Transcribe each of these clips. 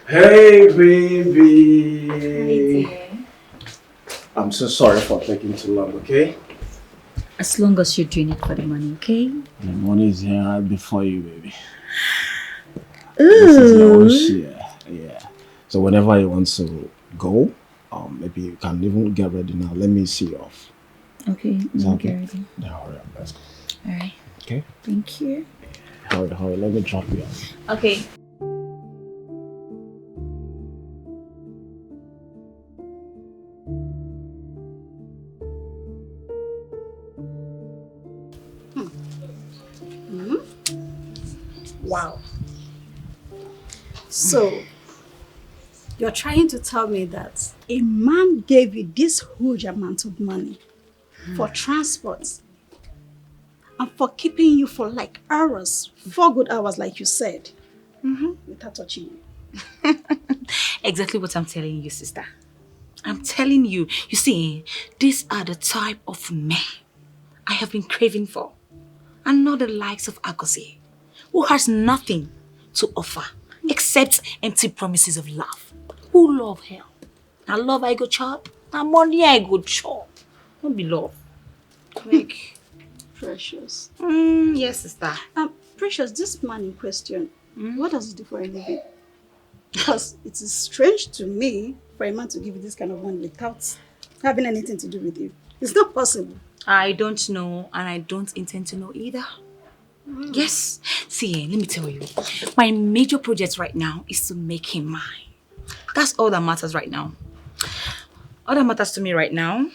Hey, baby. Hi, dear. I'm so sorry for taking too long, okay? As long as you're doing it for the money, okay? The money is here right before you, baby. Ooh. This is your own share. Yeah. So whenever you want to go, maybe you can even get ready now. Let me see you off. Okay, Is that get okay? ready. Yeah, hurry up. Let's go. Alright. Okay? Thank you. Hurry. Let me drop you off. Okay. Wow. So, you're trying to tell me that a man gave you this huge amount of money for transport and for keeping you for like hours, 4 good hours like you said, without touching you. Exactly what I'm telling you, sister. I'm telling you. You see, these are the type of men I have been craving for. And not the likes of Accusations, who has nothing to offer except empty promises of love. Who love her? Now love I go chop, now money I go chop. Don't be love. Like, Precious. yes, sister. Precious, this man in question, what does he do for a living? Because it is strange to me for a man to give you this kind of money without having anything to do with you. It's not possible. I don't know, and I don't intend to know either. Yes. See, let me tell you. My major project right now is to make him mine. That's all that matters right now. All that matters to me right now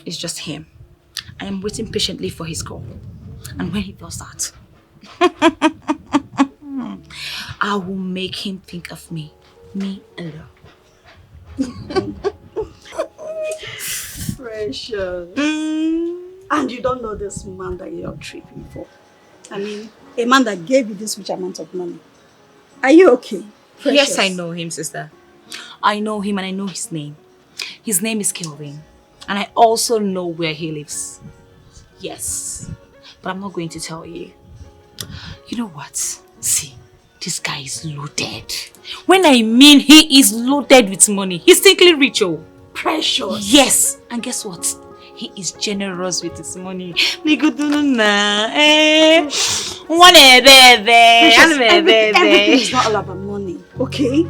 is just him. I am waiting patiently for his call. And when he does that, I will make him think of me alone. Precious. And you don't know this man that you're tripping for. I mean, a man that gave you this huge amount of money. Are you okay? Precious? Yes, I know him, sister. I know him and I know his name. His name is Kelvin. And I also know where he lives. Yes. But I'm not going to tell you. You know what? See, this guy is loaded. When I mean he is loaded with money, he's simply rich, oh. Precious. Yes. And guess what? He is generous with his money. Everything is not all about money, okay?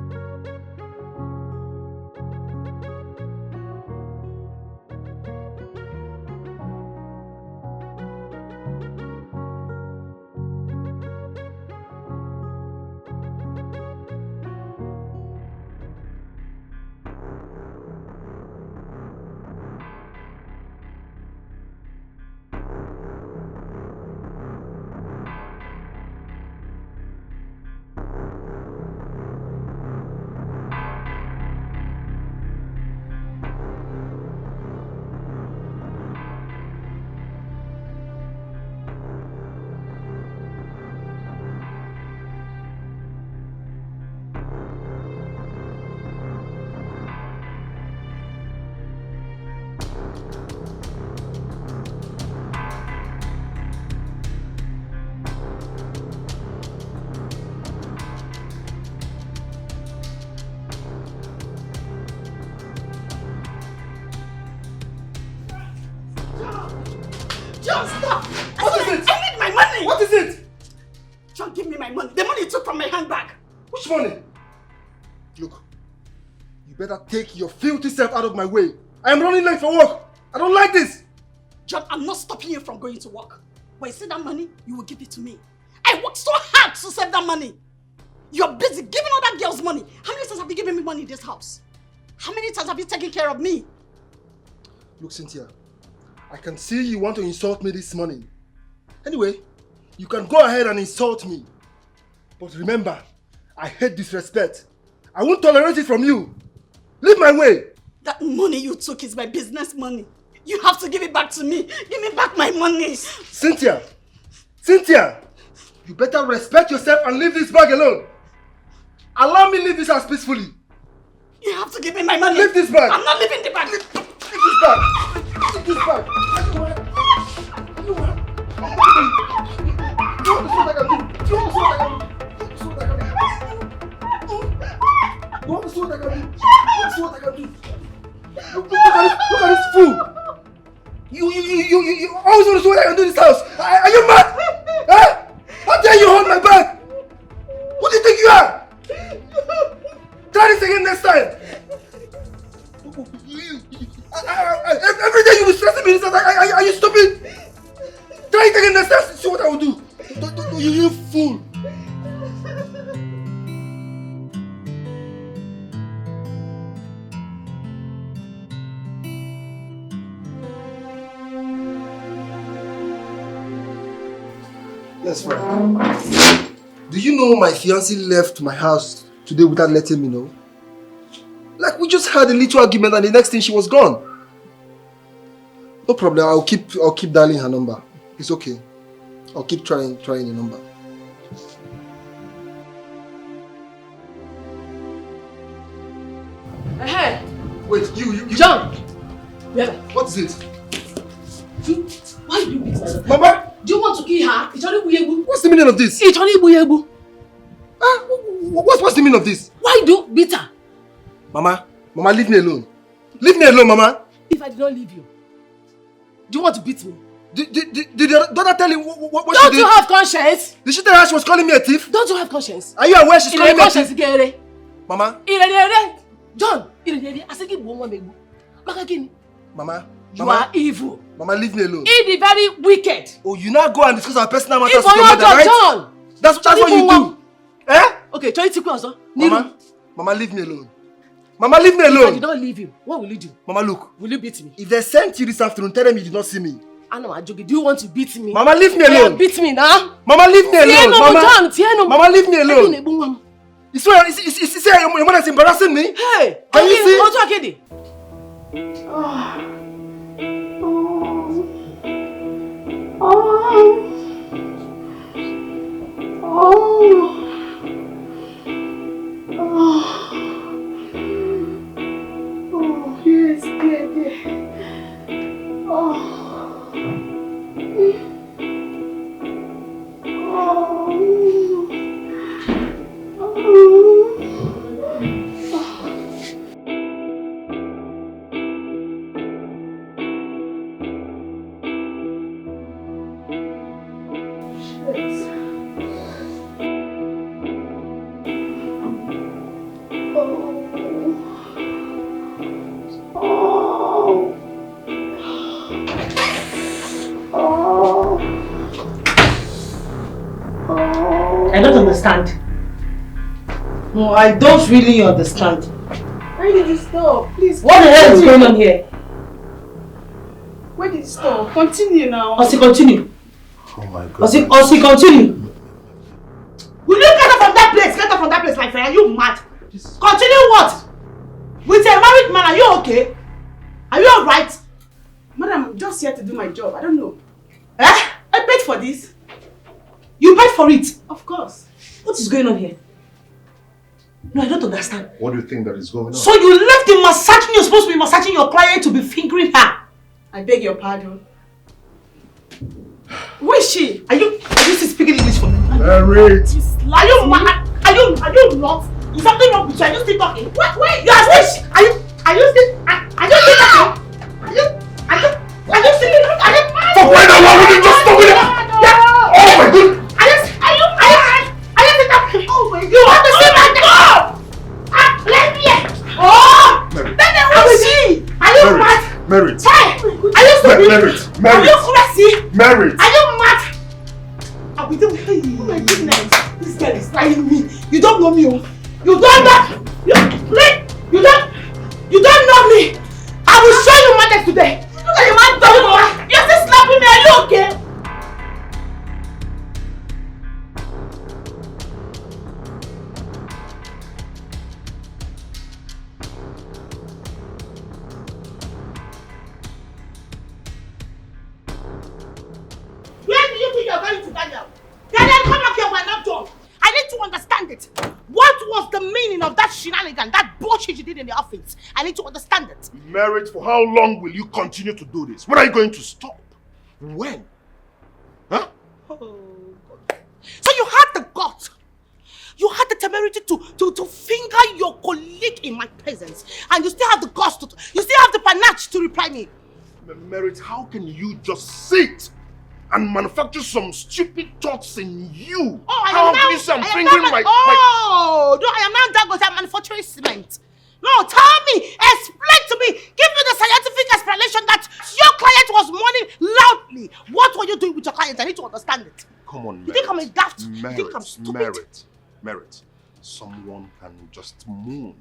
John, stop! What is it? I need my money! What is it? John, give me my money. The money you took from my handbag. Which money? Look, you better take your filthy self out of my way. I am running late for work. I don't like this. John, I'm not stopping you from going to work. But you see that money, you will give it to me. I worked so hard to save that money. You're busy giving all that girl's money. How many times have you given me money in this house? How many times have you taken care of me? Look, Cynthia, I can see you want to insult me this morning. Anyway, you can go ahead and insult me. But remember, I hate disrespect. I won't tolerate it from you. Leave my way. That money you took is my business money. You have to give it back to me. Give me back my money. Cynthia! Cynthia! You better respect yourself and leave this bag alone. Allow me leave this house peacefully. You have to give me my money. Leave this bag. I'm not leaving the bag. Leave this bag. Leave this bag. You want to see what I can do? You want to see what I can do? You want to see what I can do? see what I can do. Let's see what I can do. Look at this fool. You always want to see what I can do in this house. Are you mad? Huh? How dare you hold my bag? Who do you think you are? Try this again next time. Every day you will stress me. Are you stupid? Try it again next time. See what I will do. You fool. Yes, friend. Do you know my fiancée left my house today without letting me know? Like, we just had a little argument and the next thing she was gone. No problem, I'll keep dialing her number. It's okay. I'll keep trying the number. Hey! Wait, you John! Yeah. What is it? Why do you beat her? Mama! Do you want to kill her? What's the meaning of this? What's the meaning of this? Why do you beat her? Mama, leave me alone. Leave me alone, Mama. If I did not leave you, do you want to beat me? Did your daughter tell you what she did? Don't you have conscience? Did she tell her she was calling me a thief? Don't you have conscience? Are you aware she's calling me a thief? Mama? John, I said give one baby. Mama? You are evil. Mama, leave me alone. It is very wicked. Oh, you now go and discuss our personal matters with your mother, right? John. That's what you do. Eh? Okay, try to also. Mama, leave me alone. Mama, leave me alone. If I did not leave you, what will you do? Mama, look. Will you beat me? If they sent you this afternoon, tell them you did not see me. I know, Ajogi. Do you want to beat me? Mama, leave me alone. Beat me now. Mama, leave me alone. Mama, Mama, leave me alone. You say your mother is embarrassing me? Hey, can you see? Yes, dear. I don't understand. No, I don't really understand. Where did you stop? Please. What the hell is going on here? Where did you stop? Continue now. Osi, continue. Oh my God. Osi, continue. Will you get up from that place? Get up from that place, my friend. Are you mad? Continue what? With a married man, are you okay? Are you alright? Madam, I'm just here to do my job. I don't know. Eh? I paid for this. You paid for it? Of course. What is going on here? No, I don't understand. What do you think that is going on? So you left the massaging you're supposed to be massaging your client to be fingering her? I beg your pardon. Who is she? Are you speaking English for me? Merit! Are you mad? Are you not? Is something wrong with you? Are you still talking? Wait! You are still talking? Are you still talking? Are you still talking? For when I want to just stop it! Yeah! Oh my God! Are you still talking? Oh my God! You want to see my dog? Let me in! Oh! Merit! Then who is she? Are you mad? Merit! Hey! Are you stupid? Merit! Are you crazy? Merit! Are you mad? Oh my goodness! This girl is lying me. You don't know me, oh. You don't know. You don't know me. I will show you matters today. Look at your man talking. You're still slapping me. Are you okay? Where do you think you're going to Daniel? Daniel, come back here. We're not done. I need to understand it. What was the meaning of that shenanigan, that bullshit you did in the office? I need to understand it. Merit, for how long will you continue to do this? When are you going to stop? When? Huh? Oh, God. So you had the guts. You had the temerity to finger your colleague in still have the guts to, you still have the panache to reply me. Merit, how can you just sit and manufacture some stupid thoughts in you? Oh, how can you say I'm fingering my... Oh, no, I am now Dangote manufacturing cement. No, tell me, explain to me, give me the scientific explanation that your client was mourning loudly. What were you doing with your client? I need to understand it. Come on, You think I'm a daft? You think I'm stupid? Merit. Someone can just mourn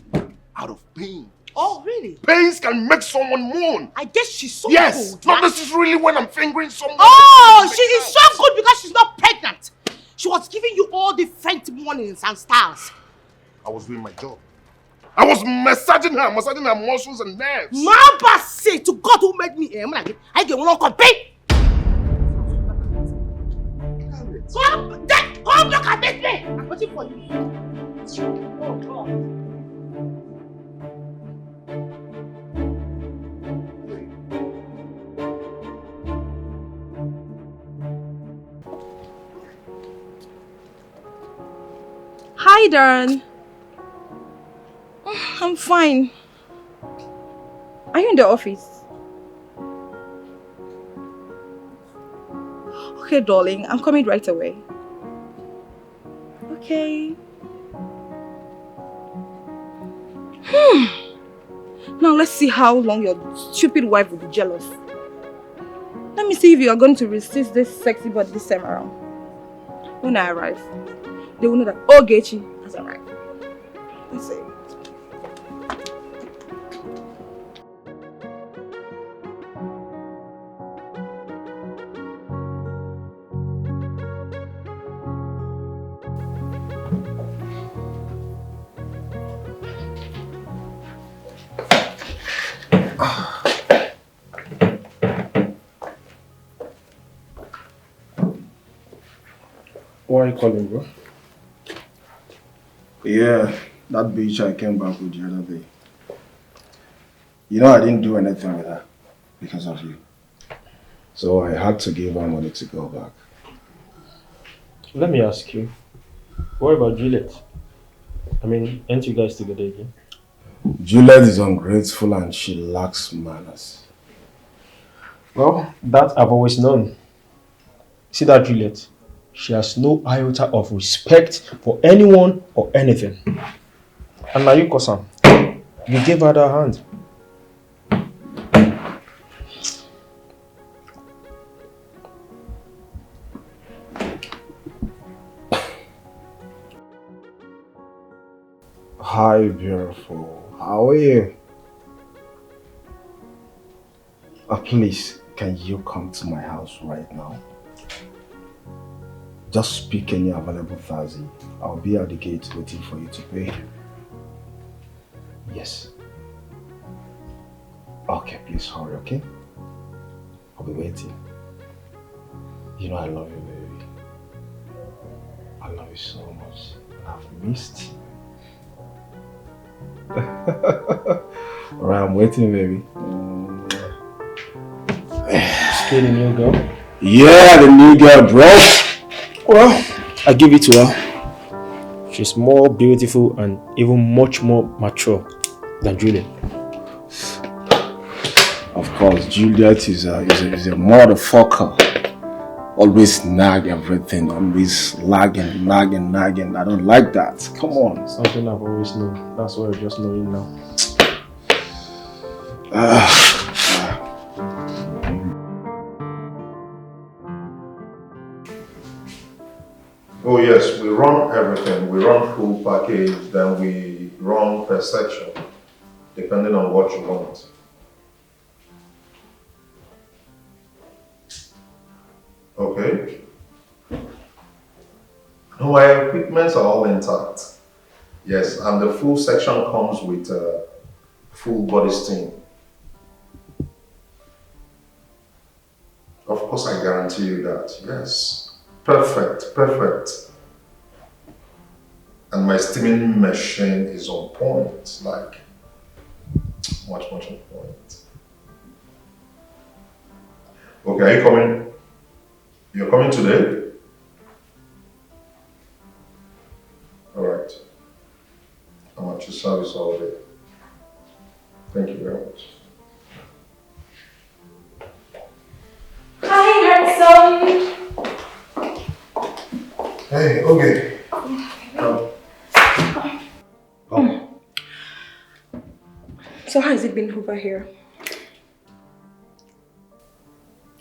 out of pain. Oh, really? Pains can make someone mourn. I guess she's so yes, good. not necessarily when I'm fingering someone. Oh, she is so good because she's not pregnant. She was giving you all different mournings and styles. I was doing my job. I was massaging her muscles and nerves. Mamba say to God who made me, I get one compete. Come look at me. I'm waiting for you. Oh God. Hi, Darren. I'm fine. Are you in the office? Okay, darling. I'm coming right away. Okay. Now let's see how long your stupid wife will be jealous. Let me see if you are going to resist this sexy body this time around. When I arrive, they will know that Ogechi has arrived. Let's see. Why are you calling, bro? Yeah, that bitch I came back with the other day. You know I didn't do anything with her because of you. So I had to give her money to go back. Let me ask you, what about Juliet? I mean, aren't you guys together again? Juliet is ungrateful and she lacks manners. Well, that I've always known. See that Juliet? She has no iota of respect for anyone or anything. And now you, Kosan, you gave her that hand. Hi, beautiful. How are you? Please, can you come to my house right now? Just speak any available Thursday. I'll be at the gate waiting for you to pay. Yes. Okay, please hurry, okay? I'll be waiting. You know I love you, baby. I love you so much. I've missed you. Alright, I'm waiting, baby. Still the new girl? Yeah, the new girl, bro. Well, I give it to her. She's more beautiful and even much more mature than Juliet. Of course, Juliet is a motherfucker. Always nag everything, always nagging. I don't like that. Come on. Something I've always known. That's why I just know it now. Oh yes, we run everything. We run full package, then we run per section, depending on what you want. Okay. My equipments are all intact. Yes, and the full section comes with full body steam. Of course, I guarantee you that. Yes. Perfect. And my steaming machine is on point, like much on point. Okay, are you coming? You're coming today? Alright. I'm at your service all day. Thank Hey, okay. Come. Come. So how has it been over here?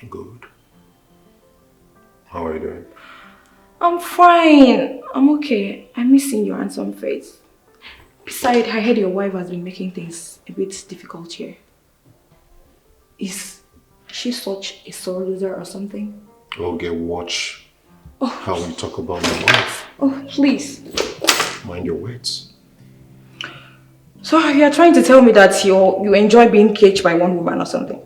Good. How are you doing? I'm fine. I'm okay. I'm missing your handsome face. Besides, I heard your wife has been making things a bit difficult here. Is she such a sore loser or something? Okay, watch how we talk about my wife. Oh, please. Mind your words. So you are trying to tell me that you enjoy being caged by one woman or something?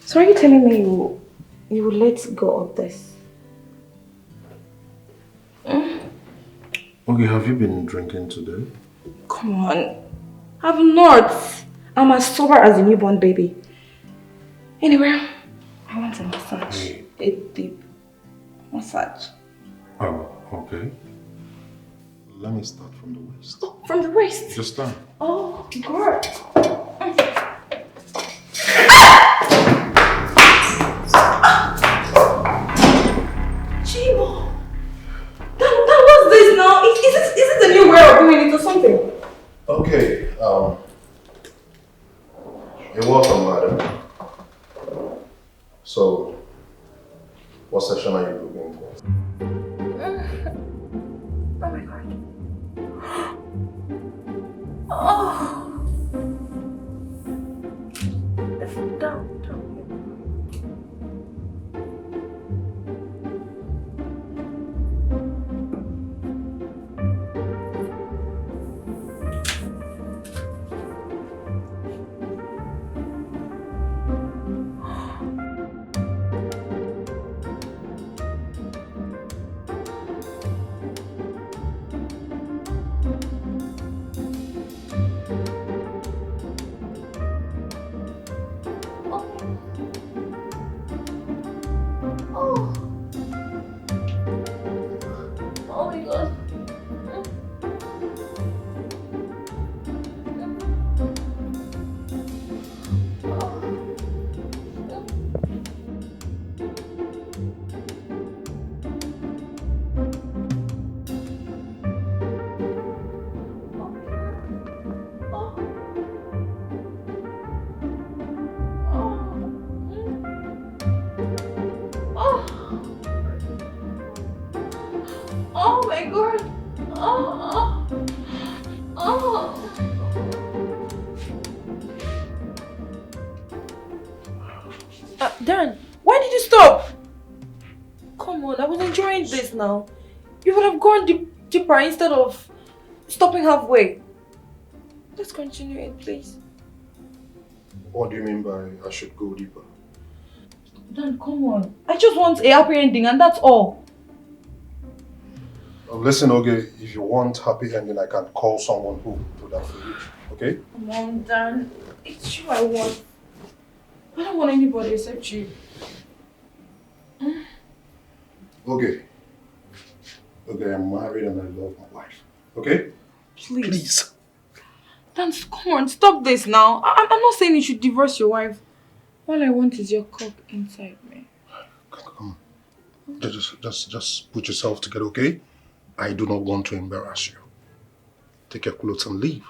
So are you telling me you will let go of this? Okay, have you been drinking today? Come on. I'm not. I'm as sober as a newborn baby. Anyway, I want a massage. Hey. A deep massage. Oh, okay. Let me start from the waist. Oh, from the waist? Just stand. Oh, God. Chibo. That was this now. Is it a new way of doing it or something? Okay, you're welcome, madam. So, what session are you looking for? Oh my God. Oh. Down. Oh my God. Dan, why did you stop? Come on, I was enjoying this now. You would have gone deeper instead of stopping halfway. Let's continue it, please. What do you mean by I should go deeper? Dan, come on. I just want a happy ending and that's all. Listen, okay, if you want happy ending, I can call someone who will do that for you, okay? Come on, Dan. It's you I want. I don't want anybody except you. Okay. Okay, I'm married and I love my wife, okay? Please. Dan, come on, stop this now. I'm not saying you should divorce your wife. All I want is your cock inside me. Come on. Just put yourself together, okay? I do not want to embarrass you. Take your clothes and leave.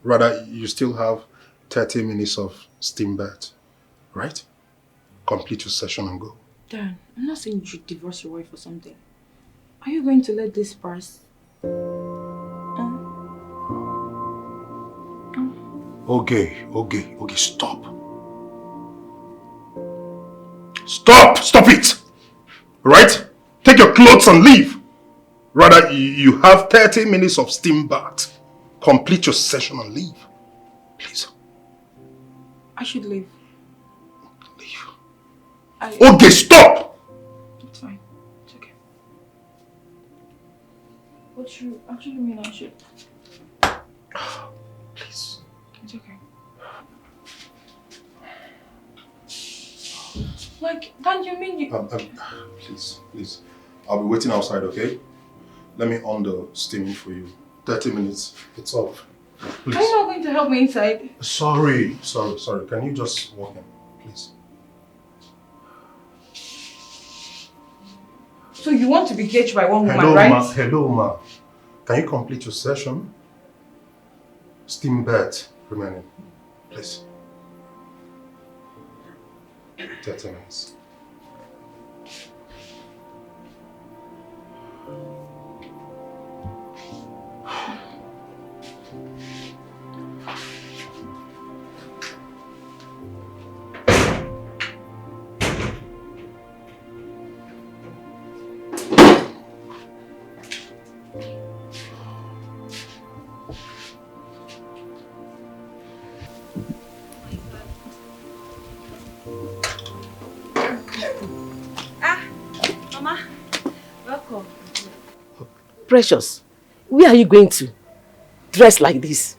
Rather, you still have 30 minutes of steam bath, right? Complete your session and go. Dan, I'm not saying you should divorce your wife or something. Are you going to let this pass? Okay, stop. Stop it! Right? Take your clothes and leave. Rather, you have 30 minutes of steam bath. Complete your session and leave. Please. I should leave. Leave. Okay, stop! It's fine. It's okay. What you actually mean I should? Please. It's okay. Like, Dan, you mean you... Please. I'll be waiting outside, okay? Let me on the steaming for you. 30 minutes. It's off. Please. Are you not going to help me inside? Sorry. Can you just walk in, please? So you want to be gauged by one woman, Hello, right? ma. Hello, ma. Can you complete your session? Steam bed remaining, please. 30 minutes. Mama, welcome. Precious, where are you going to? Dressed like this?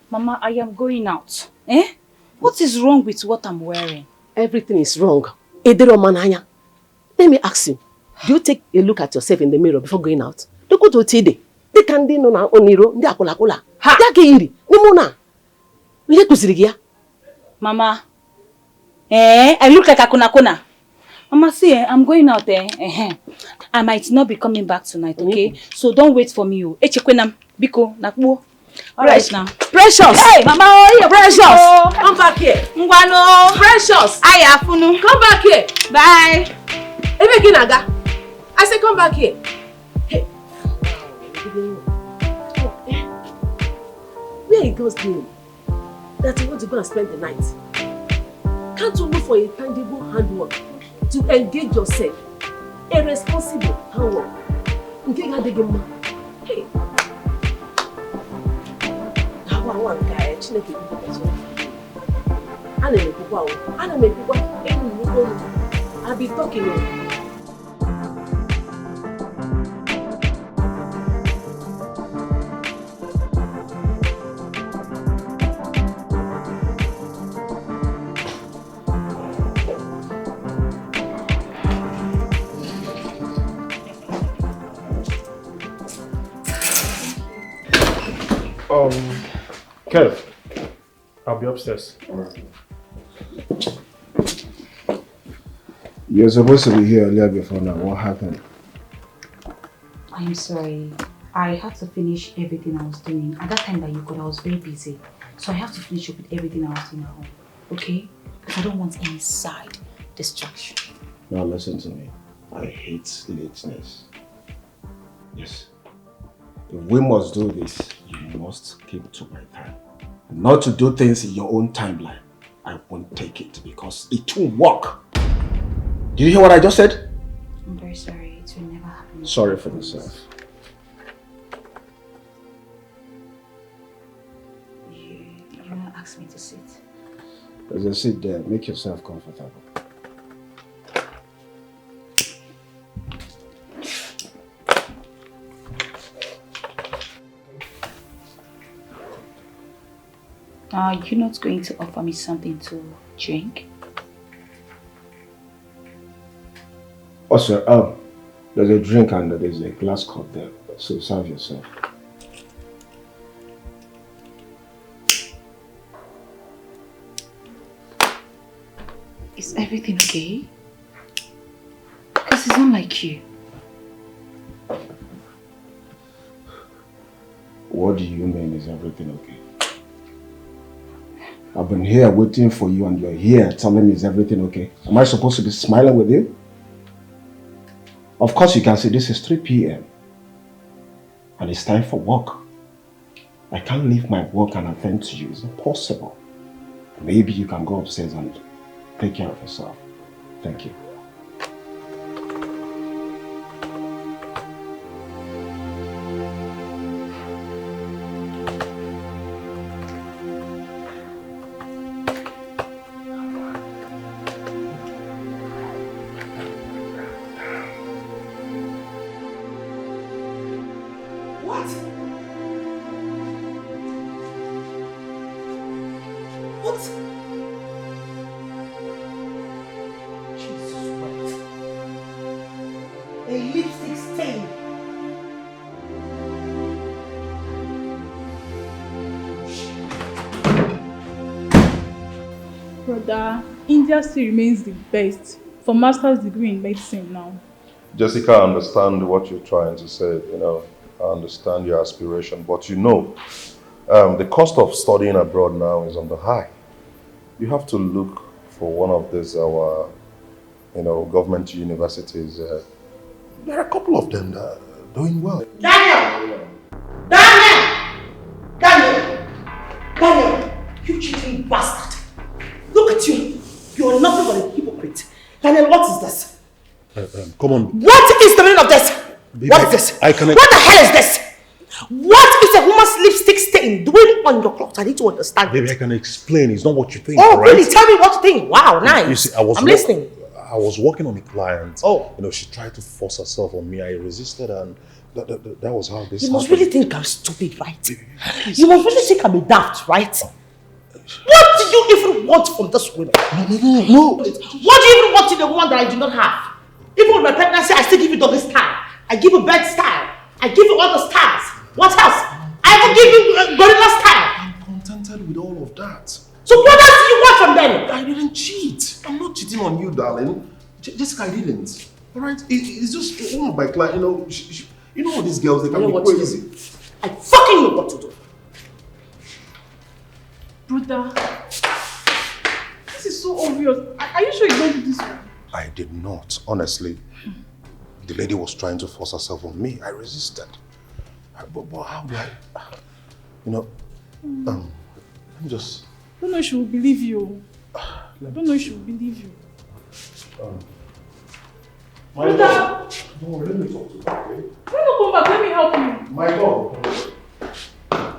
Mama, I am going out. Eh? What is wrong with what I'm wearing? Everything is wrong. Ederomananya. Let me ask you, do you take a look at yourself in the mirror before going out? Don't go to Tide. They can do no oniro, ndi akola kola. Ha! Yake iri, ni mona. Uye kusirigia. Mama, I look like a kuna. Mama, see, I'm going out there. I might not be coming back tonight, okay? So don't wait for me. Echekwenam, biko, nakbo. All right now. Precious! Hey, Mama, oh, yeah, Precious! Come back here. Ngwano. Precious! Aya, Funu. Come back here. Bye. Ebeginaga. I say come back here. Hey. Where it goes doing? That you want to go and spend the night. Can't you look for a tangible handwork to engage yourself? A responsible handwork. Hey. One guy, Chineke I'll be talking. Kev, I'll be upstairs. You're supposed to be here earlier before now. What happened? I'm sorry. I had to finish everything I was doing. At that time that you called, I was very busy. So I have to finish up with everything I was doing at home. Okay? Because I don't want any side distraction. Now listen to me. I hate lateness. Yes. If we must do this, you must keep to my time. Not to do things in your own timeline. I won't take it because it won't work. Did you hear what I just said? I'm very sorry. It will never happen. Sorry for yourself. You're not asking me to sit. There's a seat there. Make yourself comfortable. Are you not going to offer me something to drink? Oh, sir, there's a drink and there's a glass cup there. So serve yourself. Is everything okay? Because it's not like you. What do you mean, is everything okay? I've been here waiting for you and you're here telling me is everything okay? Am I supposed to be smiling with you? Of course you can see this is 3 p.m. and it's time for work. I can't leave my work and attend to you. It's impossible. Maybe you can go upstairs and take care of yourself. Thank you. Brother, India still remains the best for master's degree in medicine now. Jessica, I understand what you're trying to say, I understand your aspiration, but the cost of studying abroad now is on the high. You have to look for one of these, government universities. There are a couple of them that are doing well. Daniel! Daniel! Daniel! Daniel! You cheating bastard! Look at you! You are nothing but a hypocrite. Daniel, what is this? Come on. What is the meaning of this? Baby, what is this? What the hell is this? What is a woman's lipstick stain doing on your clothes? I need to understand. Baby, I can explain. It's not what you think. Oh, right? really? Tell me what you think. Wow, nice. You see, I'm listening. I was working on a client. Oh. She tried to force herself on me. I resisted, and that was how this You must happened. really think I'm stupid, right? You must really think I'm a daft, right? What do you even want from this woman? No. What do you even want in a woman that I do not have? Even with my pregnancy, I still give you doggy style. I give you bed style. I give you all the styles. What else? I even give you gorilla style. I'm contented with all of that. So what else do you want from them? I didn't cheat. I'm not cheating on you, darling. Jessica, I didn't. All right? It's just one of my clients. You know these girls, they can be crazy. I fucking know what to do. Brother, this is so obvious. Are you sure you don't do this one? I did not, honestly. The lady was trying to force herself on me. I resisted. But how do I... let me just... I don't know if she will believe you. I don't know if she will believe you. My dog. Don't worry, let me talk to her, okay? Let me come back, let me help you. My dog.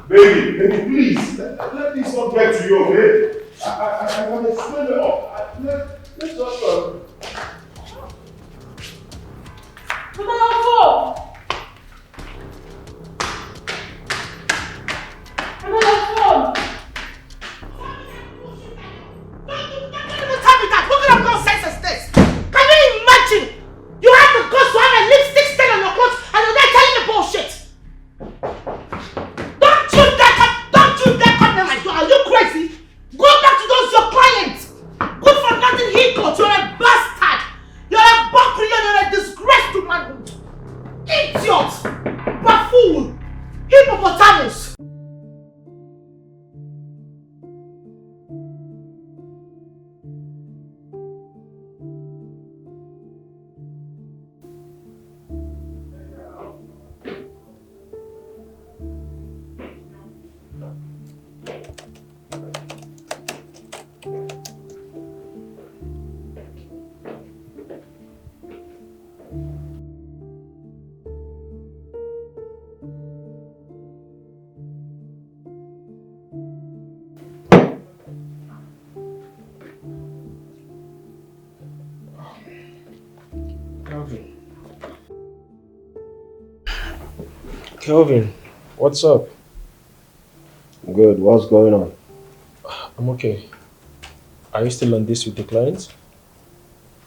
Baby, please. Let this not get to you, okay? I want to explain it up. Let's just... But I have phone. Don't tell me that. What kind of nonsense is this? Can you imagine? You have the guts to have a lipstick stain on your clothes and you're there telling me bullshit. Don't you dare come near my door. Are you crazy? Go back to those your clients. Good for nothing he-goat. You're a bastard. You're a buckle. You're a disgrace to manhood. Idiot. Buffoon. Hippopotamus. Kelvin, what's up? Good, what's going on? I'm okay. Are you still on this with the client?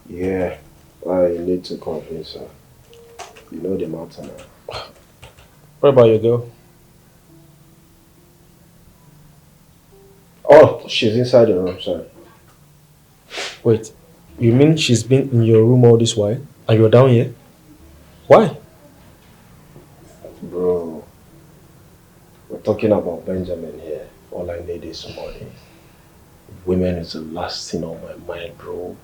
Yeah, I need to convince her. You know the matter now. What about your girl? Oh, she's inside the room, sorry. Wait, you mean she's been in your room all this while and you're down here? Why? Bro, we're talking about Benjamin here. All I need is money. Women is the last thing on my mind, bro.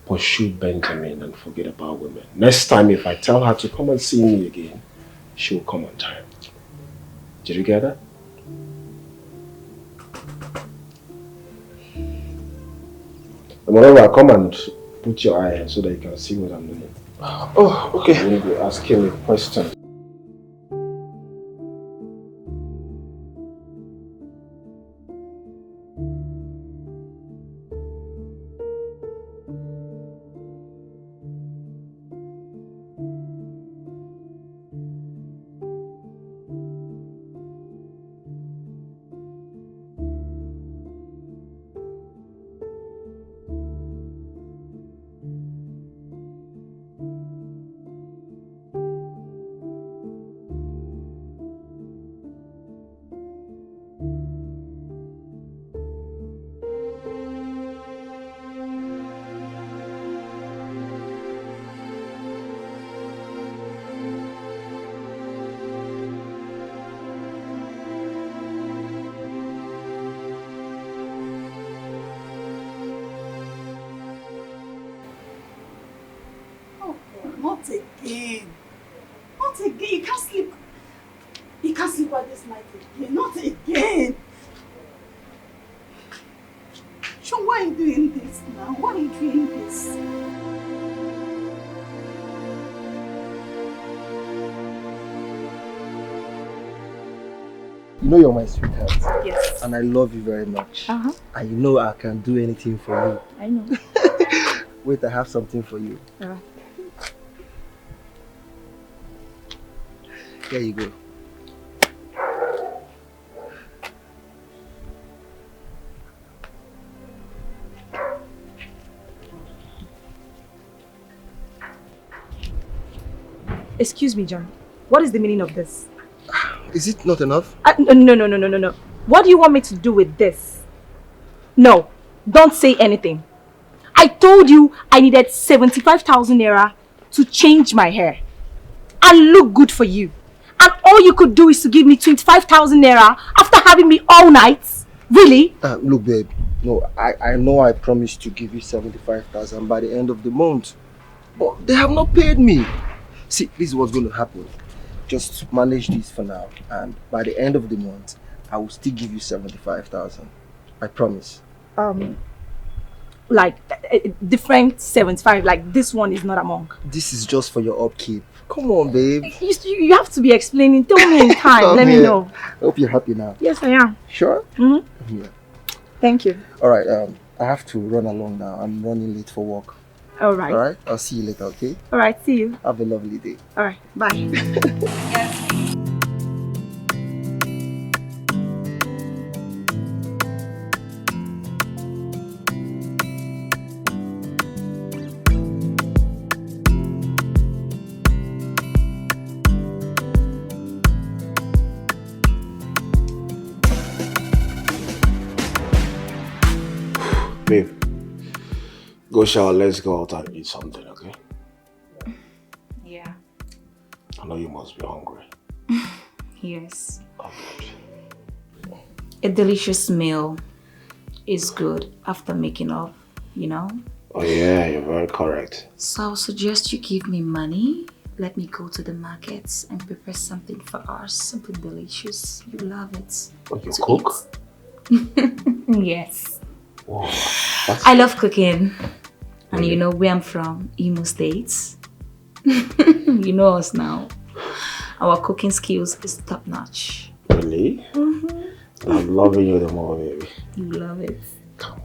Pursue Benjamin and forget about women. Next time, if I tell her to come and see me again, she'll come on time. Did you get that? And moreover, come and put your eye in so that you can see what I'm doing. Oh, okay. I won't be asking me questions. Not again. Not again. You can't sleep. You can't sleep at this night again. Not again. Sean, why are you doing this now? Why are you doing this? You know you're my sweetheart. Yes. And I love you very much. And you know I can do anything for you. I know. Wait, I have something for you. Here you go. Excuse me, John. What is the meaning of this? Is it not enough? No. What do you want me to do with this? No, don't say anything. I told you I needed 75,000 naira to change my hair and look good for you. And all you could do is to give me 25,000 naira after having me all night? Really? Look, babe. No, I know I promised to give you 75,000 by the end of the month. But they have not paid me. See, this is what's going to happen. Just manage this for now. And by the end of the month, I will still give you 75,000. I promise. Like different 75, like this one is not among. This is just for your upkeep. Come on, babe. You have to be explaining. Tell me in time. Let me know. I hope you're happy now. Yes, I am. Sure? Mm-hmm. Yeah. Thank you. Alright, I have to run along now. I'm running late for work. Alright. Alright? I'll see you later, okay? Alright, see you. Have a lovely day. Alright, bye. Babe, go shower, let's go out and eat something, okay? Yeah. I know you must be hungry. Yes. Oh, good. A delicious meal is good after making up, you know? Oh yeah, you're very correct. So I'll suggest you give me money. Let me go to the markets and prepare something for us. Something delicious. You love it. Oh, you cook? Yes. Whoa, I love cooking. And you know where I'm from, Imo States. You know us now. Our cooking skills is top notch. Really? Mm-hmm. I'm loving you the more, baby. You love it. Come.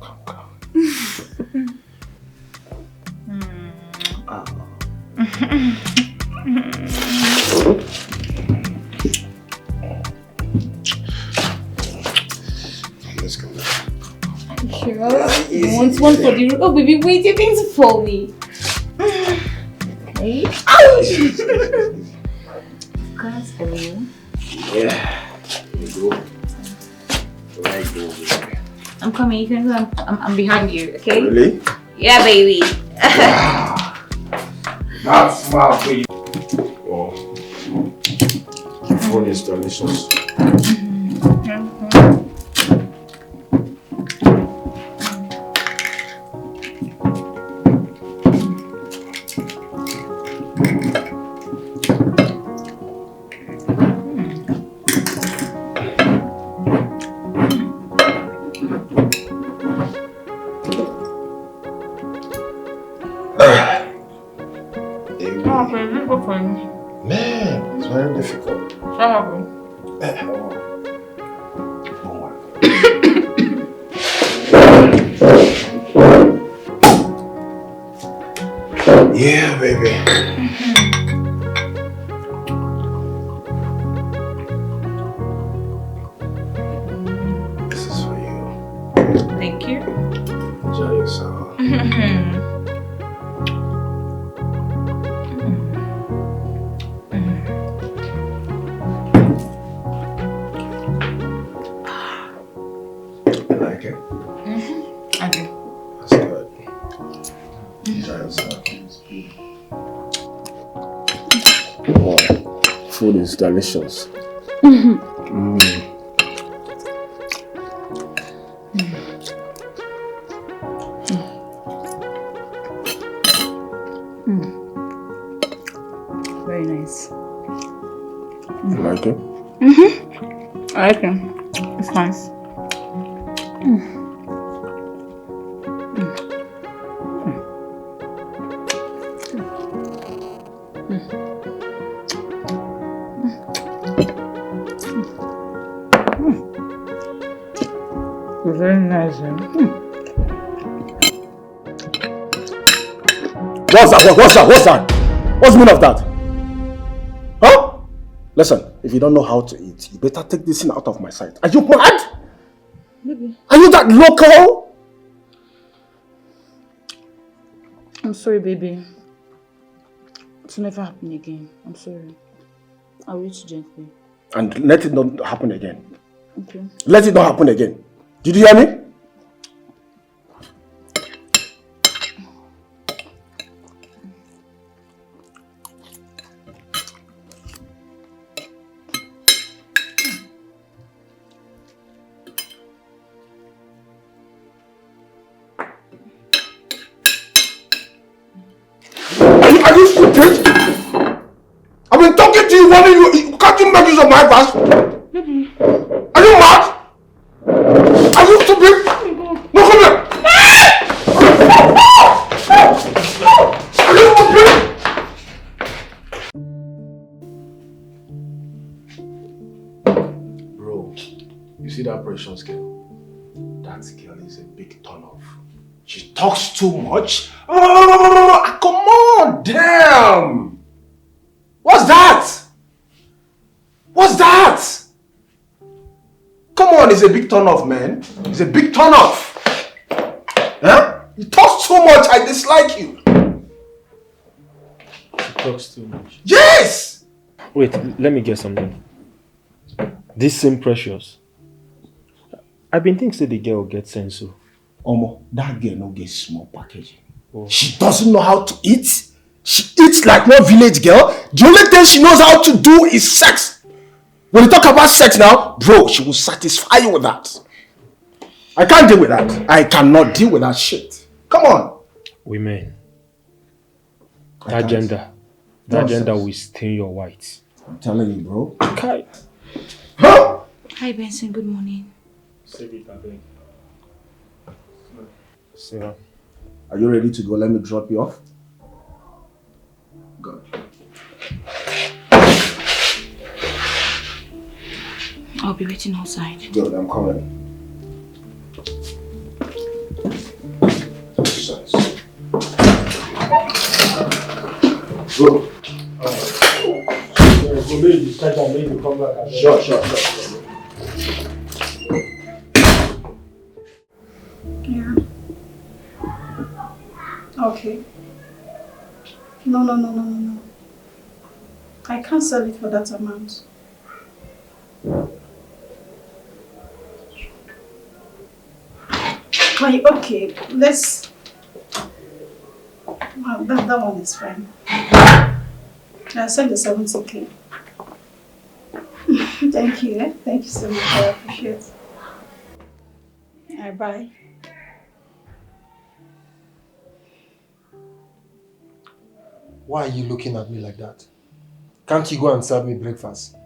Let's go. Sure. You want one for the... Oh, baby, wait, you're going to fall me. Okay. Ouch! Guys, for you. Yeah. Here you go. There you go, baby. I'm coming. You can go. I'm behind you, okay? Really? Yeah, baby. That's smart for you. Oh. Food is delicious. Man, it's very difficult. Oh my. Yeah, baby. This is for you. Thank you. Enjoy yourself. I do. That's good. Enjoy yourself. Wow. Food is delicious. very nice. You like it? Mm-hmm. I like it. It's nice. It's very nice. What's that? What's that? What's the meaning of that? Huh? Listen, if you don't know how to eat, you better take this thing out of my sight. Are you mad? Baby. Are you that local? I'm sorry, baby. It's never happen again. I'm sorry. I'll reach gently. And let it not happen again. Okay. Let it not happen again. Did you hear me? Are you stupid? I've been talking to you, wanting you. Can't you make use of my verse? Are you mad? Are you stupid? No, come here. Are you stupid? Bro, you see that precious girl? That girl is a big turn off. She talks too much. Come on, damn! What's that? What's that? Come on, it's a big turn off, man. It's a big turn off. Huh? You talk too much, I dislike you. She talks too much. Yes! Wait, let me get something. This same Precious. I've been thinking say the girl get sense so. Omo, that girl no get small packaging. Oh. She doesn't know how to eat. She eats like no village girl. The only thing she knows how to do is sex. When you talk about sex now, bro, she will satisfy you with that. I can't deal with that. I cannot deal with that shit. Come on. Women. That gender will stain your white. I'm telling you, bro. Okay. Huh? Hi, Benson. Good morning. Save it, I think. Sit down. Are you ready to go? Let me drop you off. Good. I'll be waiting outside. Good, I'm coming. Go. Sure. Yeah. Okay. No. I can't sell it for that amount. Okay, let's... Well, that one is fine. I'll send the 70k. Thank you, eh? Thank you so much, I appreciate it. Alright, bye. Why are you looking at me like that? Can't you go and serve me breakfast?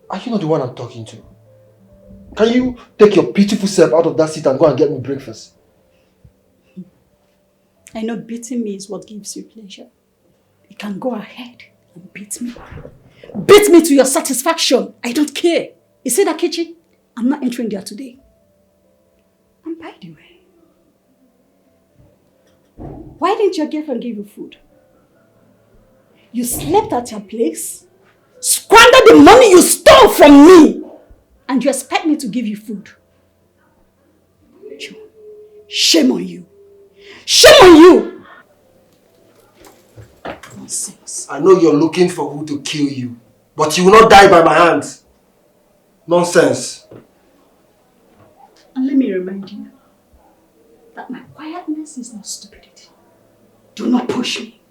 Are you not the one I'm talking to? Can you take your beautiful self out of that seat and go and get me breakfast? I know beating me is what gives you pleasure. You can go ahead and beat me. Beat me to your satisfaction. I don't care. You see that kitchen? I'm not entering there today. And by the way, why didn't your girlfriend give you food? You slept at your place, squandered the money you stole from me, and you expect me to give you food. Shame on you. Shame on you! Nonsense. I know you're looking for who to kill you, but you will not die by my hands. Nonsense. And let me remind you that my quietness is not stupidity. Do not push me.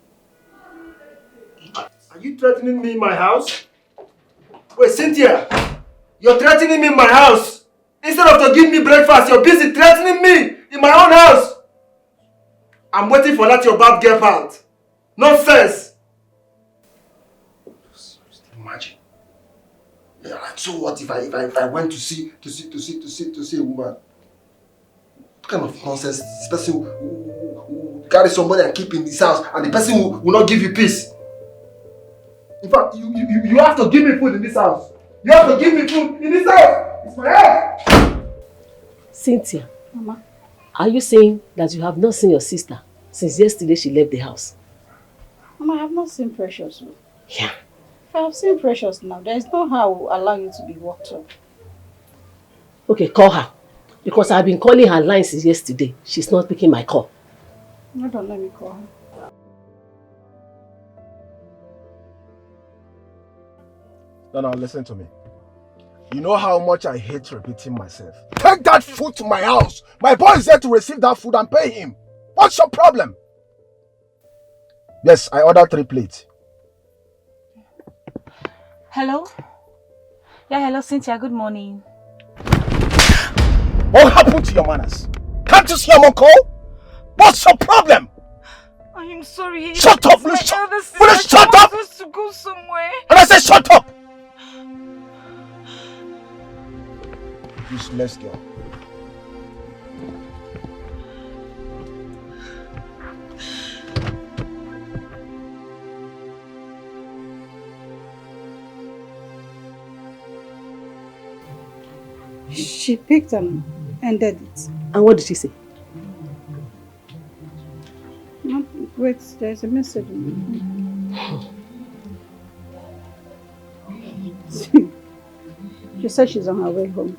Are you threatening me in my house? Wait, Cynthia! You're threatening me in my house! Instead of to give me breakfast, you're busy threatening me in my own house! I'm waiting for that your bad girl part. Nonsense! Just imagine. Yeah, like, so what if I went to see a woman? What kind of nonsense is this person who carry somebody and keep in this house, and the person will not give you peace? In fact, you have to give me food in this house. You have to give me food in this house. It's my house. Cynthia, Mama, are you saying that you have not seen your sister since yesterday she left the house? Mama, I have not seen Precious. Yeah. If I have seen Precious now, there is no how I will allow you to be walked up. Okay, call her. Because I've been calling her line since yesterday. She's not picking my call. No, don't let me call her. No, listen to me. You know how much I hate repeating myself. Take that food to my house. My boy is there to receive that food and pay him. What's your problem? Yes, I ordered 3 plates. Hello? Yeah, hello, Cynthia. Good morning. What happened to your manners? Can't you see I'm on call? What's your problem? I am sorry. Shut up! Will you shut up? I'm supposed to go somewhere. And I said shut up! Useless girl. She picked and ended it. And what did she say? No, wait, there's a message. She said she's on her way home.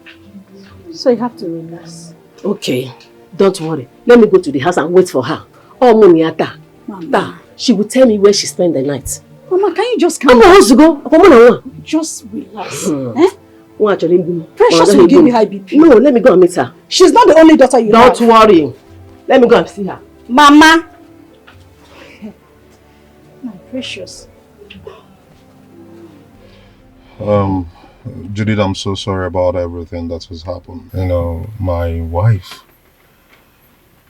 So you have to relax. Okay, don't worry. Let me go to the house and wait for her. Oh, Moniata. Mama. She will tell me where she spent the night. Mama, can you just come on? To go. Just relax. Precious will give me high BP. No, let me go and meet her. She's not the only daughter you have. Don't worry. Let me go and see her. Mama. My Precious. Judith, I'm so sorry about everything that has happened. You know, my wife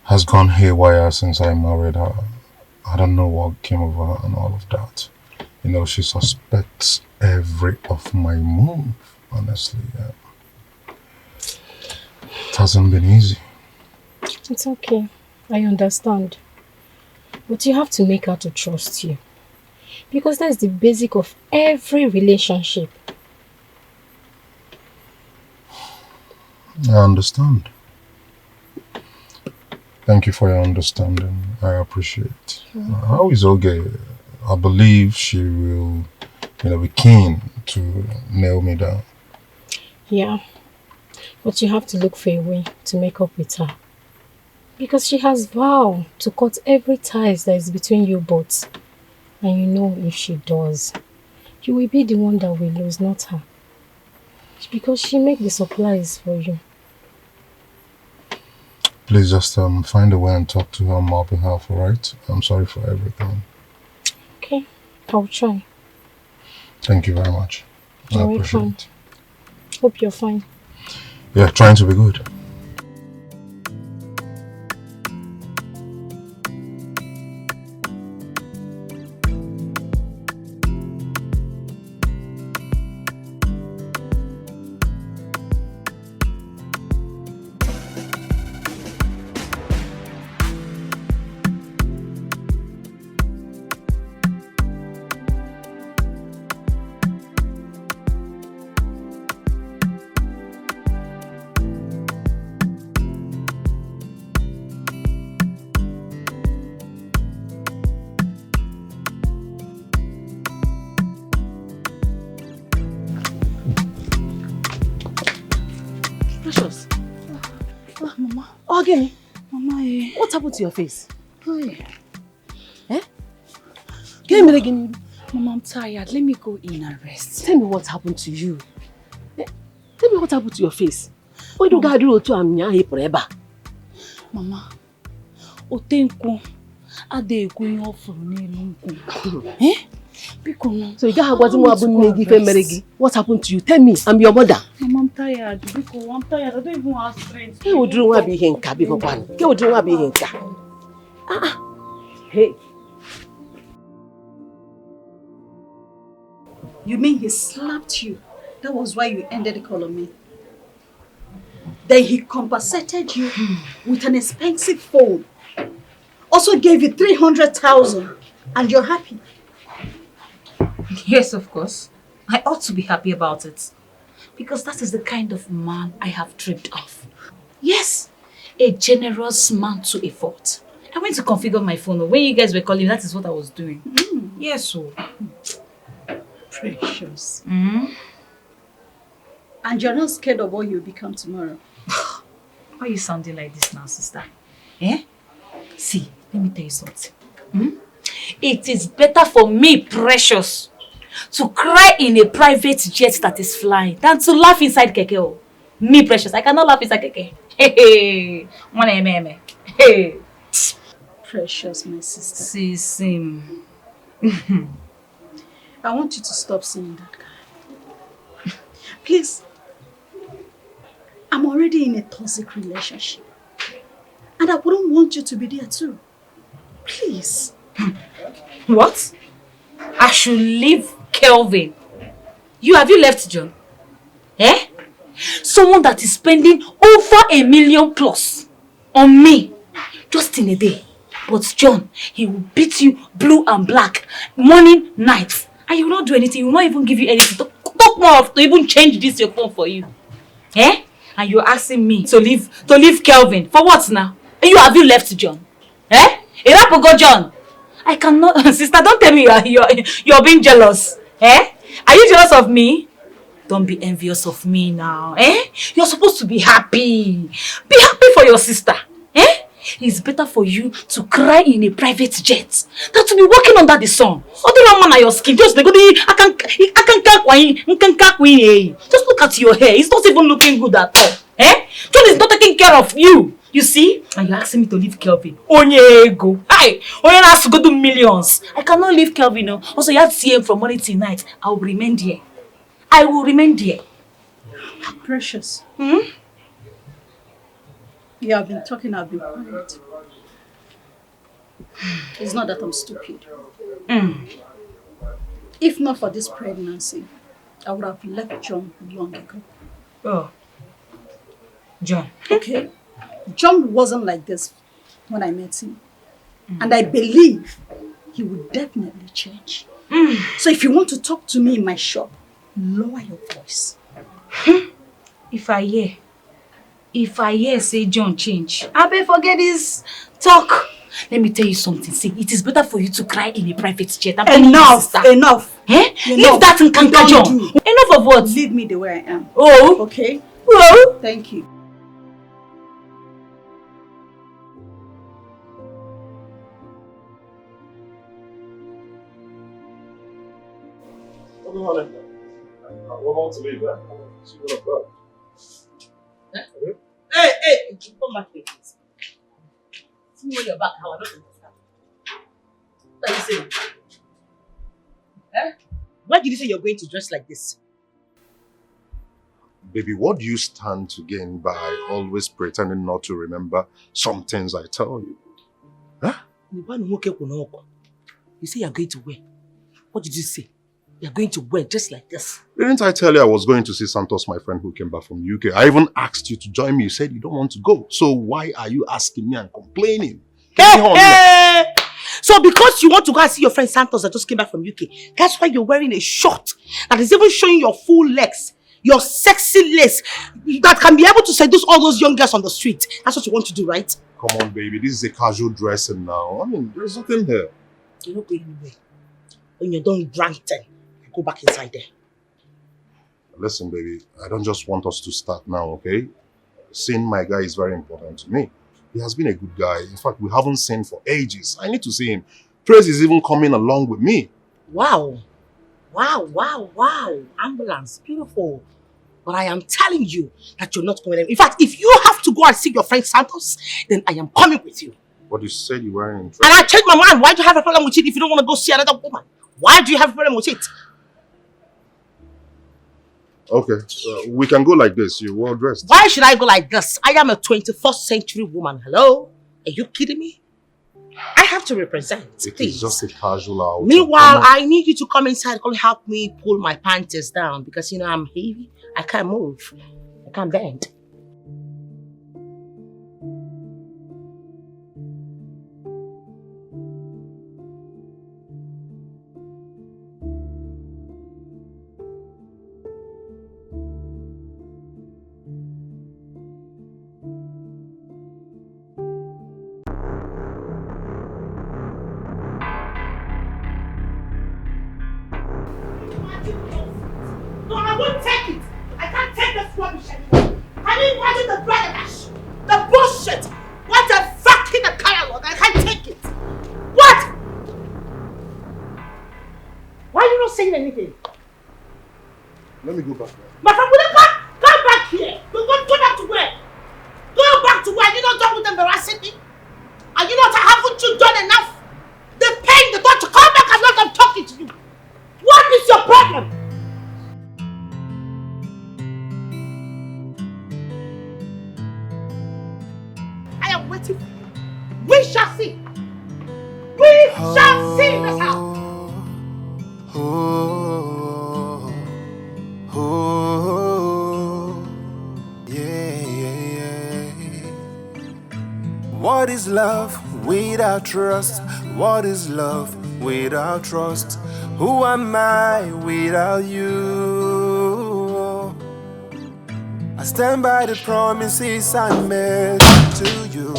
has gone haywire since I married her. I don't know what came over her and all of that. You know, she suspects every of my move, honestly. It hasn't been easy. It's okay. I understand. But you have to make her to trust you. Because that's the basic of every relationship. I understand. Thank you for your understanding. I appreciate. How is okay? I believe she will, be keen to nail me down. Yeah. But you have to look for a way to make up with her. Because she has vowed to cut every ties that is between you both. And you know if she does, you will be the one that will lose, not her. Because she makes the supplies for you. Please just find a way and talk to her on my behalf, alright? I'm sorry for everything. Okay, I'll try. Thank you very much. I appreciate it. Hope you're fine. Yeah, trying to be good. Precious. Mama. Oh, Gini. Mama, what happened to your face? Hi. Gini. Mama, I'm tired. Let me go in and rest. Tell me what happened to you. Tell me what happened to your face. Why do you go to Amnya forever? Mama, Otenku, Adeku, you're from Nelunku. So you can't have what happened to you? Tell me, I'm your mother. Mama, I'm tired. I'm tired. I don't even have strength. Hey, would you want to be here? Hey. You mean he slapped you? That was why you ended the call on me. Then he compensated you with an expensive phone. Also gave you 300,000 and you're happy. Yes, of course. I ought to be happy about it. Because that is the kind of man I have dreamed of. Yes, a generous man to a fault. I went to configure my phone. When you guys were calling, that is what I was doing. Yes, so. Precious. And you're not scared of what you'll become tomorrow. Why are you sounding like this now, sister? Eh? See, let me tell you something. It is better for me, Precious, to cry in a private jet that is flying than to laugh inside keke. Me, Precious, I cannot laugh inside keke. Hey, hey. Precious, my sister. See, Sim. I want you to stop seeing that guy. Please. I'm already in a toxic relationship. And I wouldn't want you to be there too. Please. What? I should leave Kelvin. Have you left John? Eh? Someone that is spending over $1 million plus on me just in a day. But John, he will beat you blue and black, morning, night. And he will not do anything. He will not even give you anything. Talk more of to even change this your phone for you. Eh? And you're asking me to leave Kelvin. For what now? Have you left John? Eh? Go John. I cannot, sister, don't tell me you're being jealous. Eh? Are you jealous of me? Don't be envious of me now. Eh? You're supposed to be happy. Be happy for your sister. Eh? It's better for you to cry in a private jet than to be walking under the sun. Other man on your skin, just just look at your hair. It's not even looking good at all. Eh? John is not taking care of you. You see? And you're asking me to leave Kelvin. Onyego. Hi! Onye has to go to millions. I cannot leave Kelvin. No. Also, you have to see him from morning till night. I will remain there. I will remain there. Precious. You have been talking, I've been quiet. It's not that I'm stupid. If not for this pregnancy, I would have left John long ago. Oh. John. Okay? John wasn't like this when I met him. And I believe he would definitely change. So if you want to talk to me in my shop, lower your voice. If I hear say John change, I better forget this talk. Let me tell you something. See, it is better for you to cry in a private jet. Enough! Eh? Leave that in Kanka John. Enough of what? Leave me the way I am. Oh. Okay? Oh. Thank you. We're about to leave, eh? See what I've got. Hey, come back here, please. See me when you're back, how I don't understand. What are you saying? Eh? Why did you say you're going to dress like this? Baby, what do you stand to gain by always pretending not to remember some things I tell you? Huh? You say you're going to wear. What did you say? You're going to wear just like this. Didn't I tell you I was going to see Santos, my friend who came back from the UK? I even asked you to join me. You said you don't want to go. So why are you asking me and complaining? Hey! So because you want to go and see your friend Santos that just came back from UK, that's why you're wearing a short that is even showing your full legs, your sexy legs that can be able to seduce all those young girls on the street. That's what you want to do, right? Come on, baby. This is a casual dressing now. I mean, there's nothing here. You're not going anywhere. When you're done ranting, go back inside there. Listen, baby, I don't just want us to start now, okay? Seeing my guy is very important to me. He has been a good guy. In fact, we haven't seen for ages. I need to see him. Trace is even coming along with me. Wow. Wow. Ambulance. Beautiful. But I am telling you that you're not going anywhere. In fact, if you have to go and see your friend Santos, then I am coming with you. But you said you weren't interested. And I changed my mind. Why do you have a problem with it if you don't want to go see another woman? Why do you have a problem with it? Okay, we can go like this. You're well dressed. Why should I go like this? I am a 21st century woman. Hello? Are you kidding me? I have have to represent. It please. is just a casual outing. Meanwhile, I need you to come inside and help me pull my panties down because you know I'm heavy. I can't move. I can't bend. No, I won't take it. I can't take this rubbish anymore. Can you imagine the braggadosh? The bullshit? What a fucking catalog. I can't take it. What? Why are you not saying anything? Let me go back there. My friend, will you come back here? Go back to where? Go back to where? You're not done with embarrassing me? Are you not? Haven't you done enough? The pain, the thought to come back as long as I'm talking to you. What is your problem? I am waiting for you. We shall see. We shall see in this house. What is love without trust? What is love without trust? Who am I without you? I stand by the promises I made to you.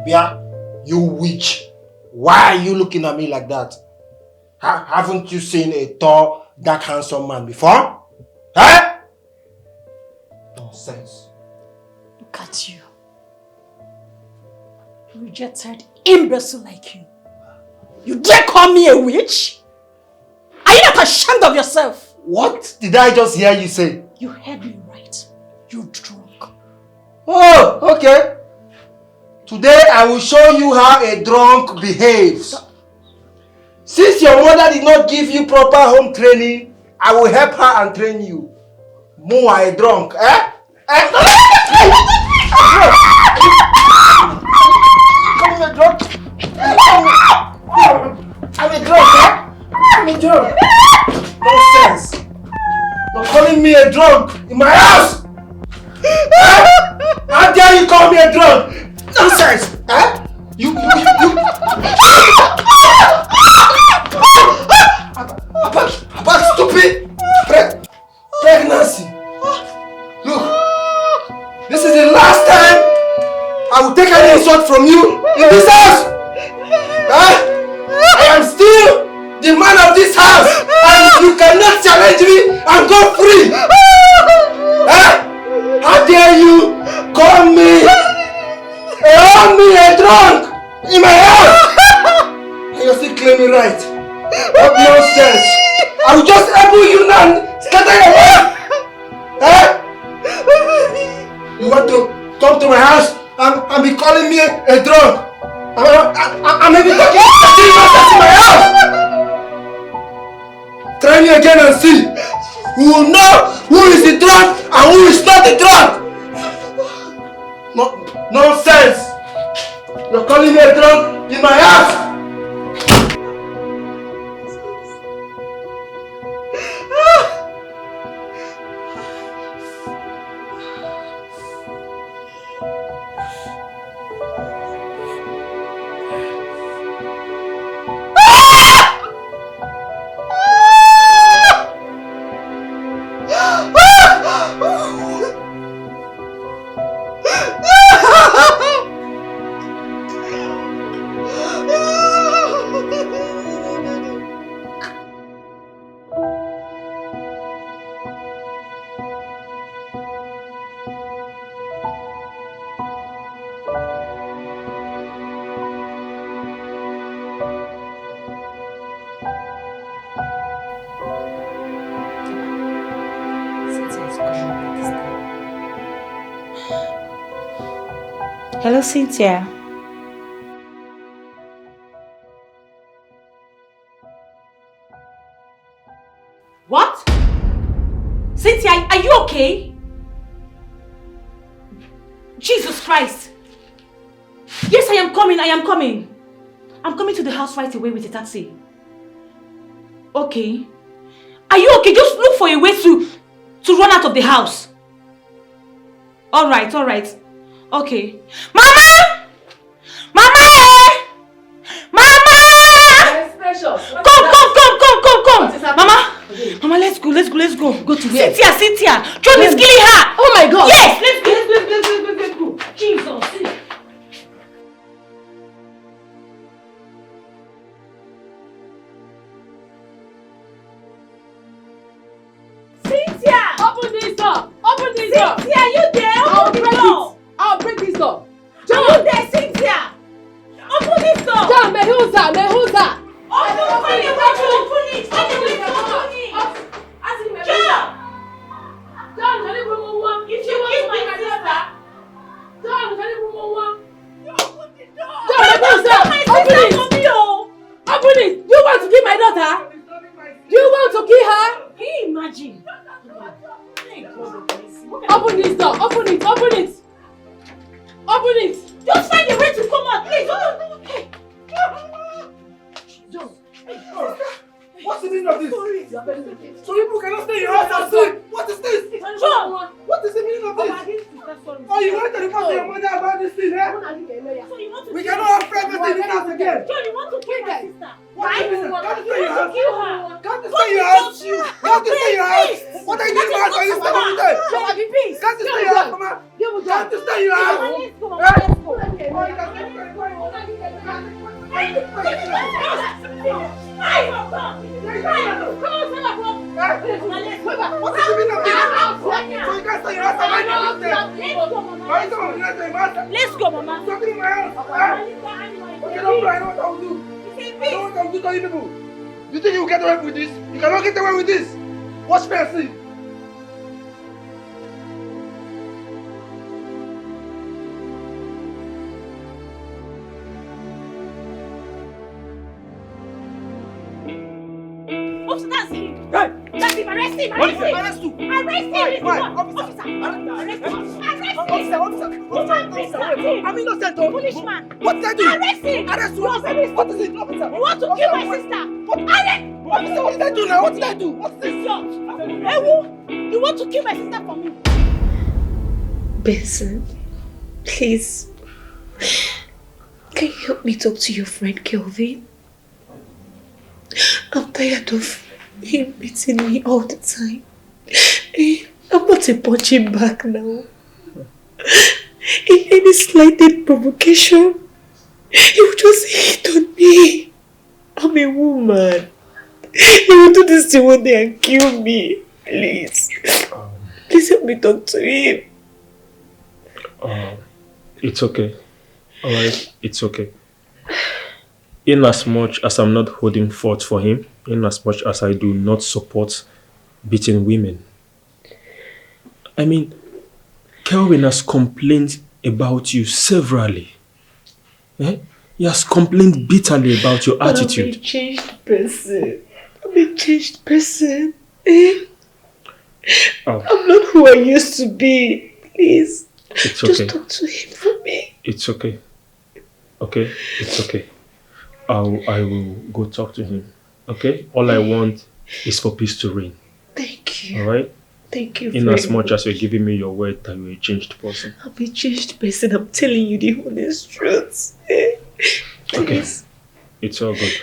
Bia, you witch. Why are you looking at me like that? Haven't you seen a tall, dark, handsome man before? Huh? Nonsense. Look at you. Rejected imbecile like you. You dare call me a witch? Are you not ashamed of yourself? What did I just hear you say? You heard me right. You're drunk. Oh, okay. Today I will show you how a drunk behaves. Since your mother did not give you proper home training, I will help her and train you. Mo are a drunk, eh? I'm a drunk. I'm a drunk, eh? I'm a drunk. Nonsense. You're calling me a drunk in my house? How dare you call me a drunk? Nonsense! Eh? You. About stupid pregnancy. Look, this is the last time I will take any insult from you in this house. I am still the man of this house, and you cannot challenge me and go free. How dare you call me a drunk in my house? And you're still claiming right. What nonsense! I will just elbow you now and scatter your life! You want to come to my house and be calling me a drunk? I'm even talking nonsense in my house! Try me again and see. We will know who is the drunk and who is not the drunk! Nonsense! You're calling me a drunk in my house! Hello, Cynthia. What? Cynthia, are you okay? Jesus Christ! Yes, I am coming. I am coming. I'm coming to the house right away with a taxi. Okay. Are you okay? Just look for a way to run out of the house. Alright, alright. Okay. Mama! Mama! Mama! Yes, precious. Come! Mama! Mama, let's go. Go to where? Cynthia! John is killing her! Oh my God! Yes! Let's go. Jesus! Cynthia! Open this door! Cynthia, you there? I'll break this door! Are you there, Cynthia? Open this door! John, Mehuza! Open it! John, if you want to my sister! John, Open it! Do you want to kill my daughter? Do you want to kill her? Can you imagine? Open this door! Open it! Just find a way to come out, please! John! What's the meaning of this? So people cannot stay in your house and sleep. What is this? John! What is the meaning of this? Oh, you want to report to your mother about this thing, eh? We cannot have privacy in this house again. John, you want to kill my sister? What is this? Can't you stay in your house? Kill her! Can't you stay in your house? Can't you stay in your house? What are you doing about your sister over there? Can't you stay in your house, mama? Can't you stay in your house? What is the meaning of this? So you can't stay in your house and I can't stay. Let's go, Mama. Something in my house. Okay, don't do. I know what I will do. I know what I will do to you people. You think you will get away with this? You cannot get away with this. Watch me and see. Officer, that's him. Hey! That's him. Arrest him. What is it? Arrest who? Arrest him. Why? Officer. Arrest him. Officer. I'm innocent, though. Policeman. What did I do? Arrest him. Arrest who? What is it, officer? You want to kill my sister? What? Arrest! Officer, what did I do now? What did I do? What's this? Ewu, you want to kill my sister for me? Benson, please. Can you help me talk to your friend Kelvin? I'm tired of him beating me all the time. I'm not a punching back now. In any slighted provocation, he will just hit on me. I'm a woman. He will do this thing one day and kill me. Please. Please help me talk to him. It's okay. Alright, it's okay. In as much as I'm not holding forth for him, in as much as I do not support beating women. I mean, Kelvin has complained about you severally. He has complained bitterly about your attitude. I'm a changed person. I'm not who I used to be. Please. It's okay. Just talk to him for me. It's okay. Okay? It's okay. I will go talk to him. Okay? All I want is for peace to reign. Thank you. Alright? Thank you. In as much as you're giving me your word that you're a changed person. I'm a changed person. I'm telling you the honest truth. Okay. It's all good.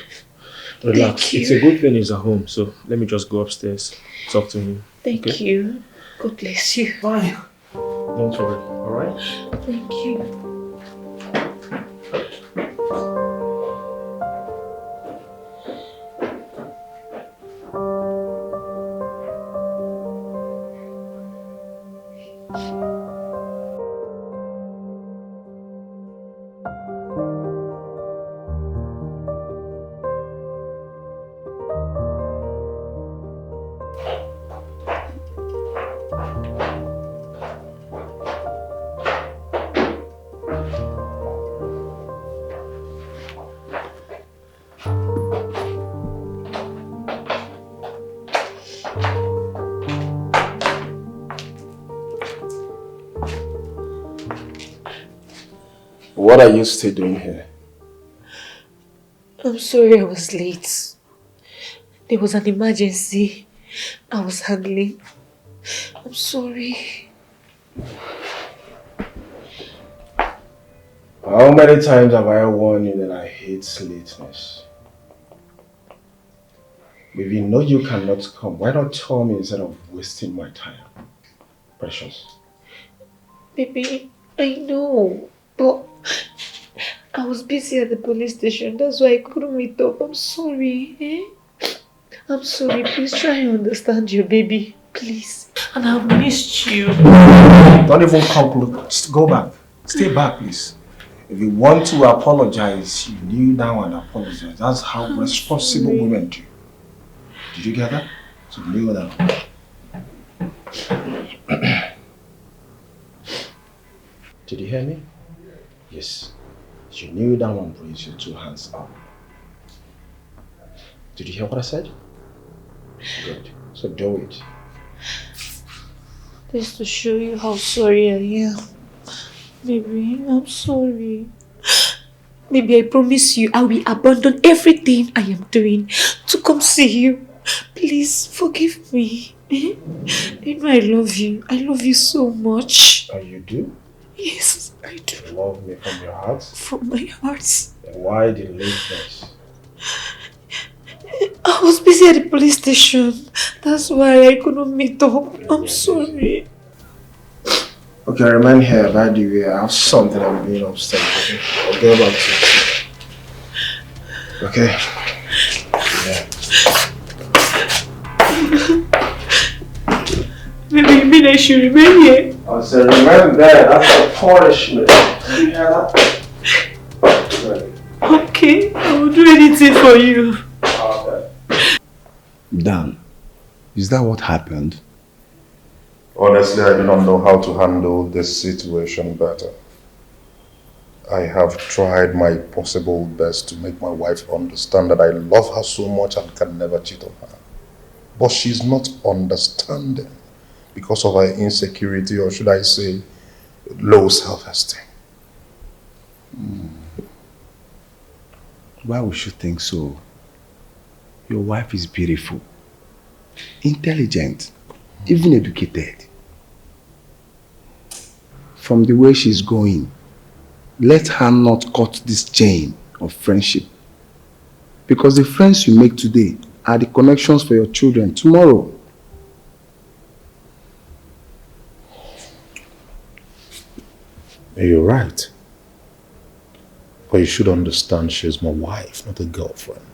Relax. It's a good thing he's at home, so let me just go upstairs, talk to him. Thank you. God bless you. Fine. Don't worry, alright? Thank you. What are you still doing here? I'm sorry I was late. There was an emergency I was handling. I'm sorry. How many times have I warned you that I hate lateness? If you know you cannot come, why not tell me instead of wasting my time? Precious. Baby, I know, but I was busy at the police station. That's why I couldn't meet up. I'm sorry. I'm sorry. Please try and understand your baby. Please. And I've missed you. Don't even come close. Go back. Stay back, please. If you want to apologize, you kneel down and apologize. That's how responsible women do. Did you get that? So kneel down. Did you hear me? Yes. You kneel down and raise your 2 hands up. Did you hear what I said? Good. So do it. Just to show you how sorry I am. Baby, I'm sorry. Baby, I promise you I will abandon everything I am doing to come see you. Please forgive me. You know I love you. I love you so much. Oh, you do? Yes, I do. You love me from your heart? From my heart. Then why the lateness? I was busy at the police station. That's why I couldn't meet up. I'm sorry. Okay, remain here. By the way, I have something I'm doing upstairs. Okay? I'll get back to you. Okay? Yeah. Maybe you mean I should remain here? I said, remain there. That's a punishment. Did you hear that? Okay, I will do anything for you. Okay. Dan, is that what happened? Honestly, I do not know how to handle this situation better. I have tried my possible best to make my wife understand that I love her so much and can never cheat on her. But she's not understanding because of her insecurity, or should I say, low self-esteem. Why would you think so? Your wife is beautiful, intelligent, even educated. From the way she's going, let her not cut this chain of friendship. Because the friends you make today are the connections for your children tomorrow. You're right. But you should understand she's my wife, not a girlfriend.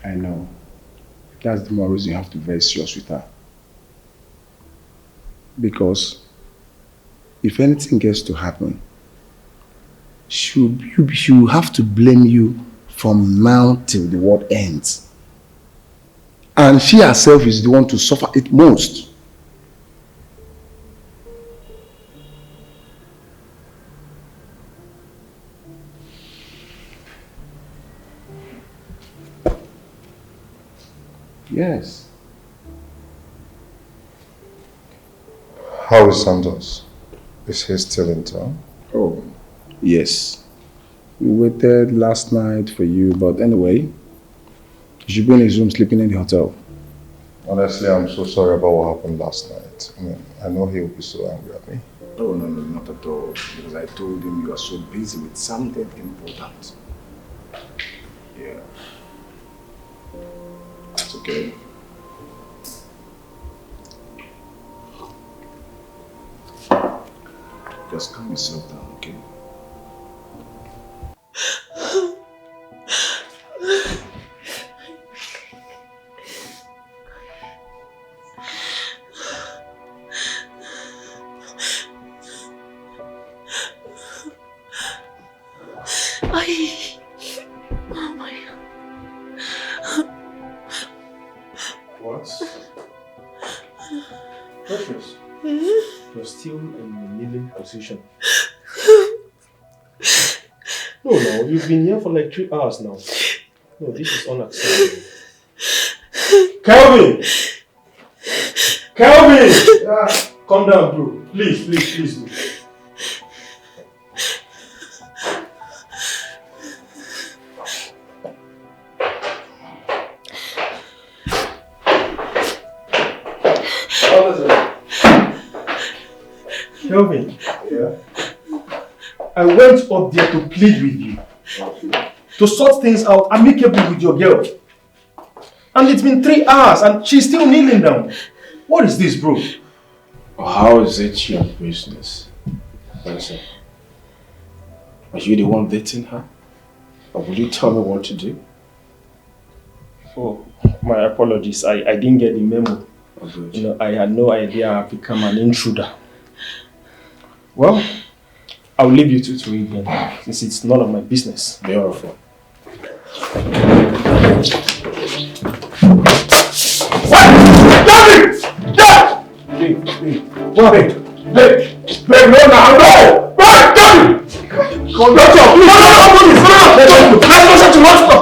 I know. That's the more reason you have to be very serious with her. Because if anything gets to happen, she will have to blame you from now till the world ends. And she herself is the one to suffer it most. Yes. How is Santos? Is he still in town? Oh, yes. We waited last night for you, but anyway, you should be in his room sleeping in the hotel. Honestly, I'm so sorry about what happened last night. I know he will be so angry at me. Oh, no, not at all. Because I told him you are so busy with something important. Yeah. It's okay. Just calm yourself down, okay? Oh my God. What? Precious. You're still in the kneeling position. No, you've been here for like 3 hours now. No, this is unacceptable. Calvin! Calvin! Yeah, calm down, bro. Please, please, please. Kelvin, yeah? I went up there to plead with you. To sort things out amicably with your girl. And it's been 3 hours and she's still kneeling down. What is this, bro? How is it your business? Listen, are you the one dating her? Or will you tell me what to do? Oh, my apologies. I didn't get the memo. Oh, good. You know, I had no idea I've become an intruder. Well, I'll leave you two to it then, since it's none of my business. Beautiful. Babe, no, now, no! Babe, Gabby! Conductor, please, let's go to hospital!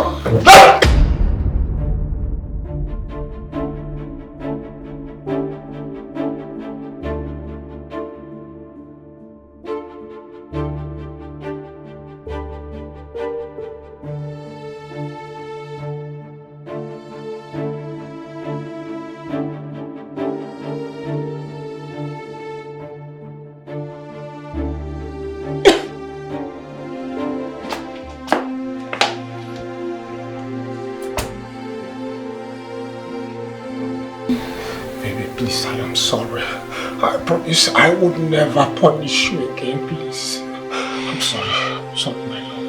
Please, I am sorry. I promise I would never punish you again, please. I'm sorry. I'm sorry, my love.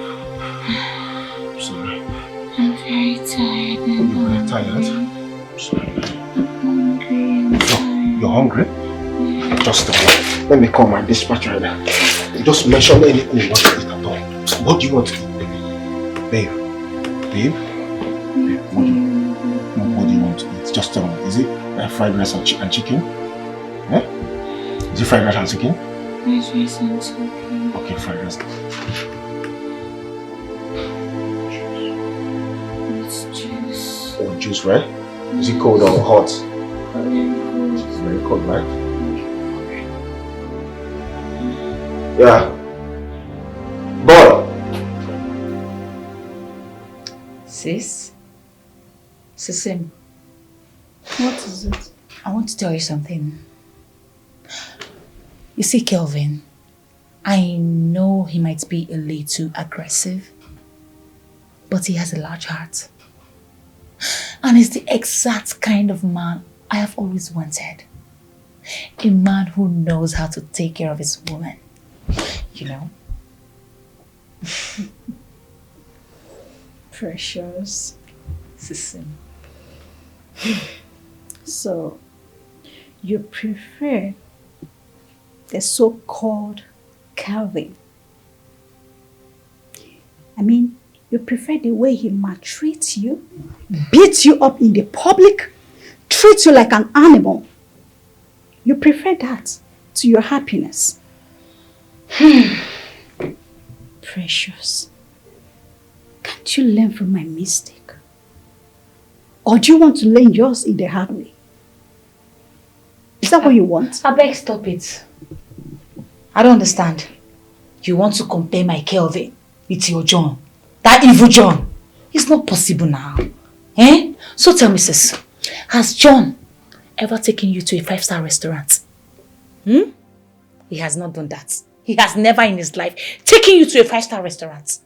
I'm sorry. I'm very tired. You're very tired? I'm sorry. I'm hungry and tired. You're hungry? Just a minute. Let me call my dispatch right now. Just mention anything you want to eat at all. What do you want to eat, baby? Babe? Babe? What do you want to eat? Just tell me. Is it fried rice and chicken? Eh? Is it fried rice and chicken? Fried rice and chicken. Okay, fried rice. It's juice. Oh, juice, right? Is it cold or hot? Very cold. It's very cold, right? Yeah. Boy! Sis? Sisim. What is it? I want to tell you something. You see, Kelvin, I know he might be a little aggressive, but he has a large heart. And he's the exact kind of man I have always wanted. A man who knows how to take care of his woman. You know? Precious. Sisim. So, you prefer the so-called Calvin? I mean, you prefer the way he maltreats you, beats you up in the public, treats you like an animal. You prefer that to your happiness. Precious, can't you learn from my mistake? Or do you want to learn yours in the hard way? Is that what you want? I beg, stop it. I don't understand. You want to compare my Kelvin with your John? That evil John? It's not possible now. Eh? So tell me, sis, has John ever taken you to a 5-star restaurant? Hmm? He has not done that. He has never in his life taken you to a 5-star restaurant.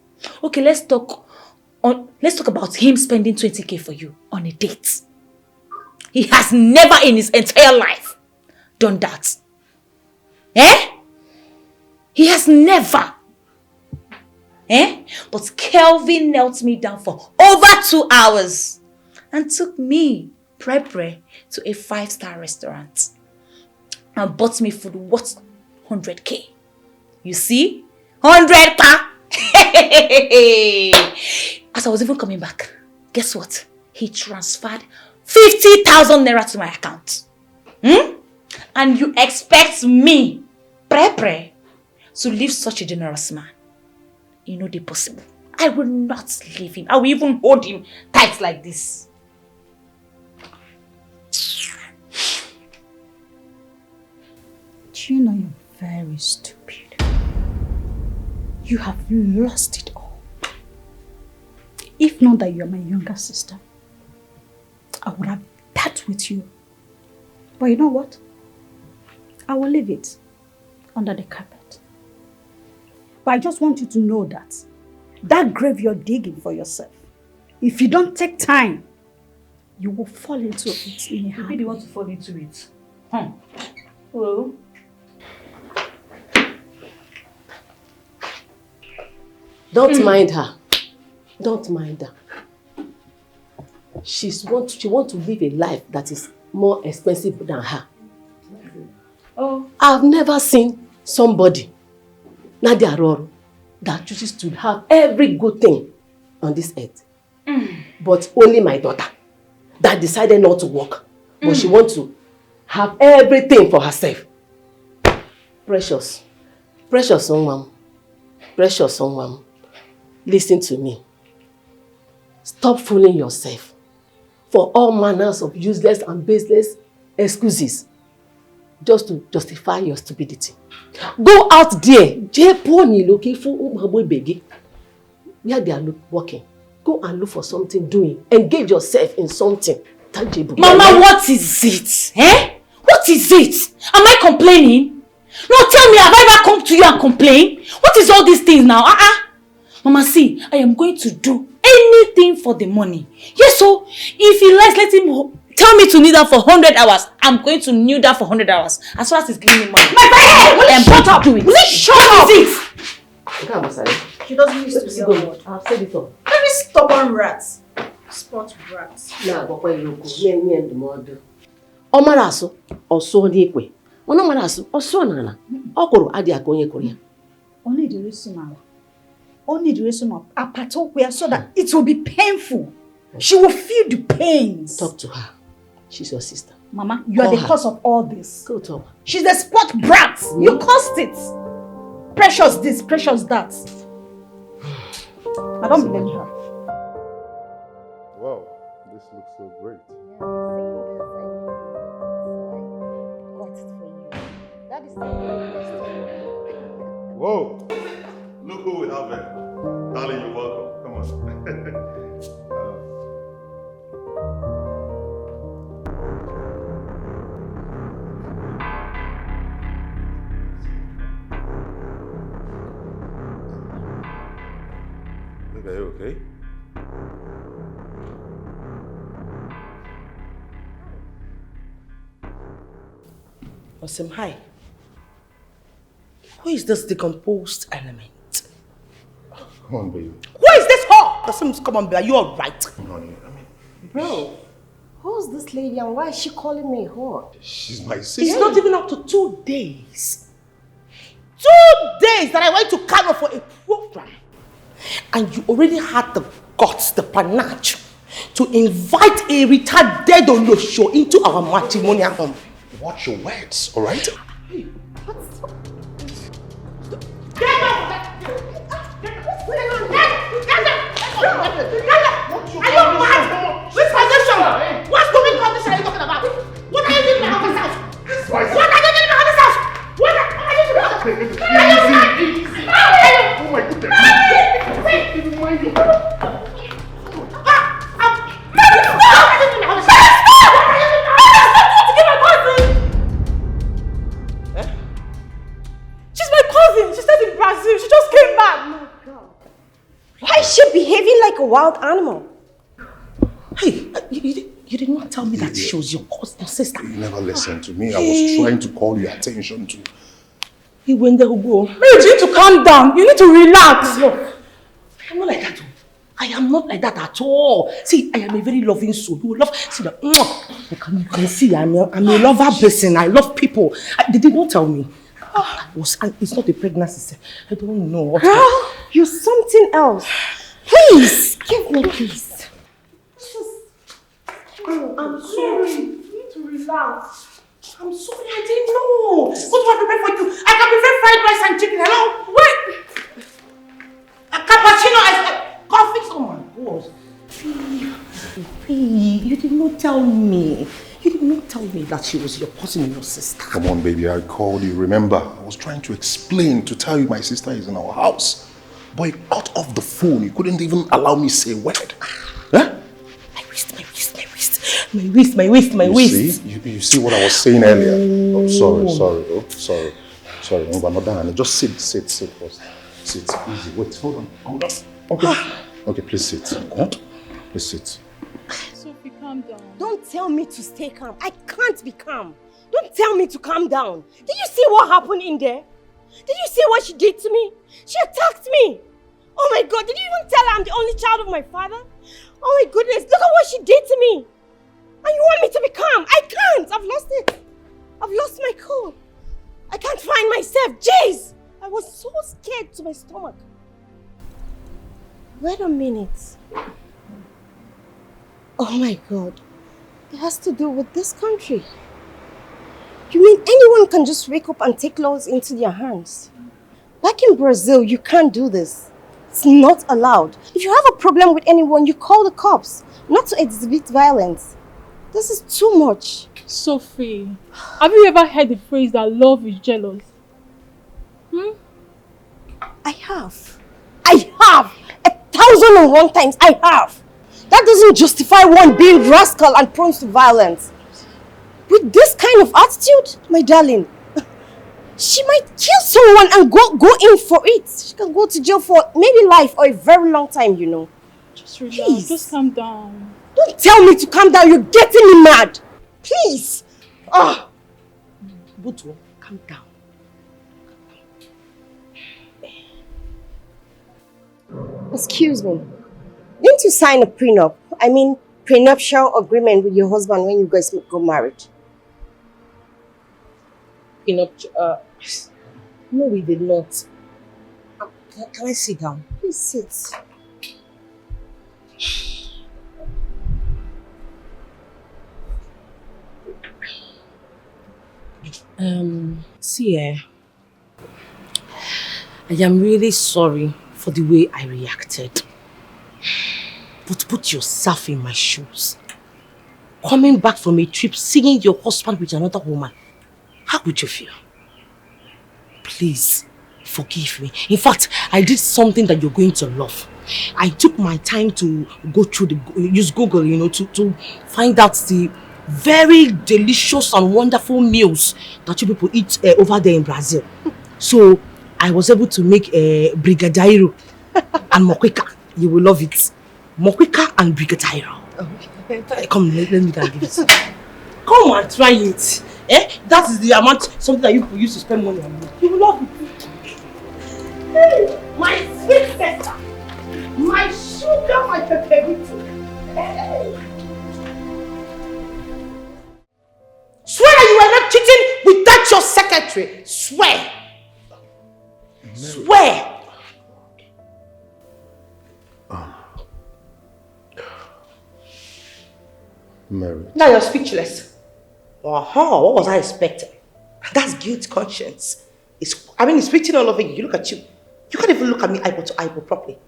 Okay, let's talk about him spending 20k for you on a date. He has never in his entire life done that. Eh? He has never. Eh? But Kelvin knelt me down for over 2 hours and took me, Pre, to a 5-star restaurant and bought me food worth 100k. You see? 100k! As I was even coming back, guess what? He transferred 50,000 naira to my account. And you expect me, Pre, to leave such a generous man? You know the possible. I will not leave him. I will even hold him tight like this. You know you're very stupid. You have lost it all. If not that you're my younger sister, I would have dealt with you. But you know what? I will leave it under the carpet. But I just want you to know that grave you're digging for yourself, if you don't take time, you will fall into it in a hurry. Maybe you want to fall into it. Well. Don't mind her. Don't mind her. She wants to live a life that is more expensive than her. Oh. I've never seen somebody, Nadia Roro, that chooses to have every good thing on this earth. But only my daughter that decided not to work. But she wants to have everything for herself. Precious. Precious someone. Precious someone. Listen to me. Stop fooling yourself for all manners of useless and baseless excuses just to justify your stupidity. Go out there. Where they are working. Go and look for something doing. Engage yourself in something tangible. Mama, what is it? Eh? What is it? Am I complaining? No, tell me, have I ever come to you and complain? What is all these things now? Mama, see, I am going to do anything for the money. Yes, so if he likes, let him tell me to kneel down for 100 hours. I'm going to kneel down for 100 hours. As far as he's giving me money. My friend! I am going to do it. Will you shut up? What is it? She doesn't used to be a word. I've said it all. Very stubborn rats. Spot rats. Nah, but when you go, me and the mother. Omaraso, or so nikwe. Onomaraso, or so nana. Okoro adia konye korea. Only the reason now. Only the reason of apatopia so that it will be painful. She will feel the pains. Talk to her. She's your sister. Mama, you are the cause of all this. Go talk. She's the spot brat. You caused it. Precious this, precious that. I don't blame her. Wow, this looks so great. Whoa! Look who we have here. Darling, you're welcome. Come on. Are you okay? Awesome, hi. Who is this decomposed element? Come on, baby. Who is this whore? Doesn't come on, baby. Are you alright? Honey, Bro, who's this lady and why is she calling me whore? she's my sister. It's not even up to 2 days. 2 days that I went to Kano for a program. And you already had the guts, the panache, to invite a retarded Olosho into our matrimonial home. Watch your words, alright? Hey, what's up? Get out! Are you mad? Which condition? What stupid condition are you talking about? What are you doing in my husband's house? What are you doing in my husband's house? What are you doing? Easy. Oh my goodness. Even mind you. She's my cousin. She stayed in Brazil. She just came back. Why is she behaving like a wild animal? Hey, you did not tell me that she was your cousin, your sister. You never listened to me. I was trying to call your attention to. He went there, Hugo. You need to calm down. You need to relax. Look, I'm not like that. I am not like that at all. See, I am a very loving soul. You love. See that? You can see I'm a lover person. I love people. They did not tell me. It's not a pregnancy. I don't know. Girl, you're something else. Please, give me peace. I'm sorry. You need to relax. I'm sorry, I didn't know. What do I prepare for you? I can prepare fried rice and chicken. Hello? Wait. A cappuccino, coffee. Oh my God. You did not tell me. You did not tell me that she was your cousin, your sister? Come on, baby, I called you. Remember, I was trying to explain, to tell you my sister is in our house. But he cut off the phone. He couldn't even allow me to say a word. Huh? My waist. You see what I was saying earlier? Oh, sorry. Sorry, no, but not done. Just sit first. Sit, easy. Wait, hold on. Okay, please sit. Huh? Please sit. Sophie, calm down. Don't tell me to stay calm. I can't be calm. Don't tell me to calm down. Did you see what happened in there? Did you see what she did to me? She attacked me. Oh my God, did you even tell her I'm the only child of my father? Oh my goodness, look at what she did to me. And you want me to be calm? I can't. I've lost it. I've lost my cool. I can't find myself. Jeez. I was so scared to my stomach. Wait a minute. Oh my God. It has to do with this country. You mean anyone can just wake up and take laws into their hands? Back in Brazil, you can't do this. It's not allowed. If you have a problem with anyone, you call the cops, not to exhibit violence. This is too much. Sophie, have you ever heard the phrase that love is jealous? I have. 1,001 times I have. That doesn't justify one being rascal and prone to violence. With this kind of attitude, my darling, she might kill someone and go in for it. She can go to jail for maybe life or a very long time, you know. Just relax, just calm down. Don't tell me to calm down, you're getting me mad. Please. Butu, calm down. Excuse me. Didn't you sign a prenup? I mean, prenuptial agreement with your husband when you guys got married? Prenuptial? No, we did not. Can I sit down? Please sit. See, I am really sorry for the way I reacted. But put yourself in my shoes. Coming back from a trip, seeing your husband with another woman, how would you feel? Please, forgive me. In fact, I did something that you're going to love. I took my time to go through use Google, you know, to find out the very delicious and wonderful meals that you people eat over there in Brazil. So I was able to make a brigadeiro and moqueca. You will love it. Moqueca and brigadeiro. Okay. Come, let me give it. Come and try it. That is the amount, something that you people used to spend money on. You will love it. Hey, my sweet sister, my sugar, my pepperito. Hey. Swear that you were not cheating with that your secretary. Swear. Swear. Mary. Now you're speechless. What was I expecting? That's guilt conscience. It's written all over you. Look at you. You can't even look at me eyeball to eyeball properly.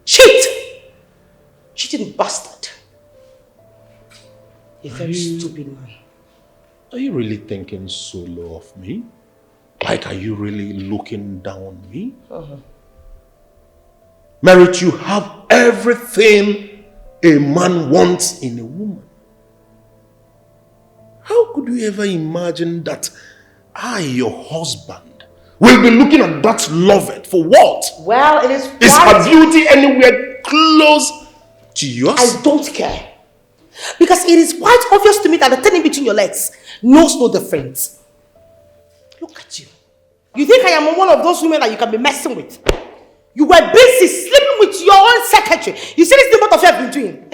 Cheat! Cheating bastard. You're a very stupid man. Are you really thinking so low of me? Like, are you really looking down on me? Merit, you have everything a man wants in a woman. How could you ever imagine that I, your husband, will be looking at that loved for what? Well, it is quite... Is her beauty anywhere close to yours? I don't care. Because it is quite obvious to me that the thing in between your legs knows no difference. Look at you. You think I am one of those women that you can be messing with? You were busy sleeping with your own secretary. You see this thing both of you have been doing?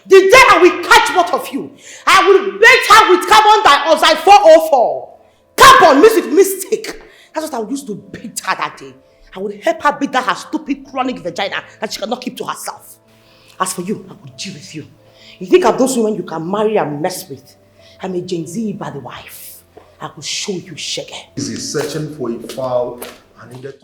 The day I will catch both of you, I will bait her with carbon dioxide 404. Carbon means with mistake. That's what I used to bait her that day. I would help her beat that her stupid chronic vagina that she cannot keep to herself. As for you, I will deal with you. You think of those women you can marry and mess with? I'm a Gen Z bad wife. I will show you shaggy. Is he searching for a foul and needed to...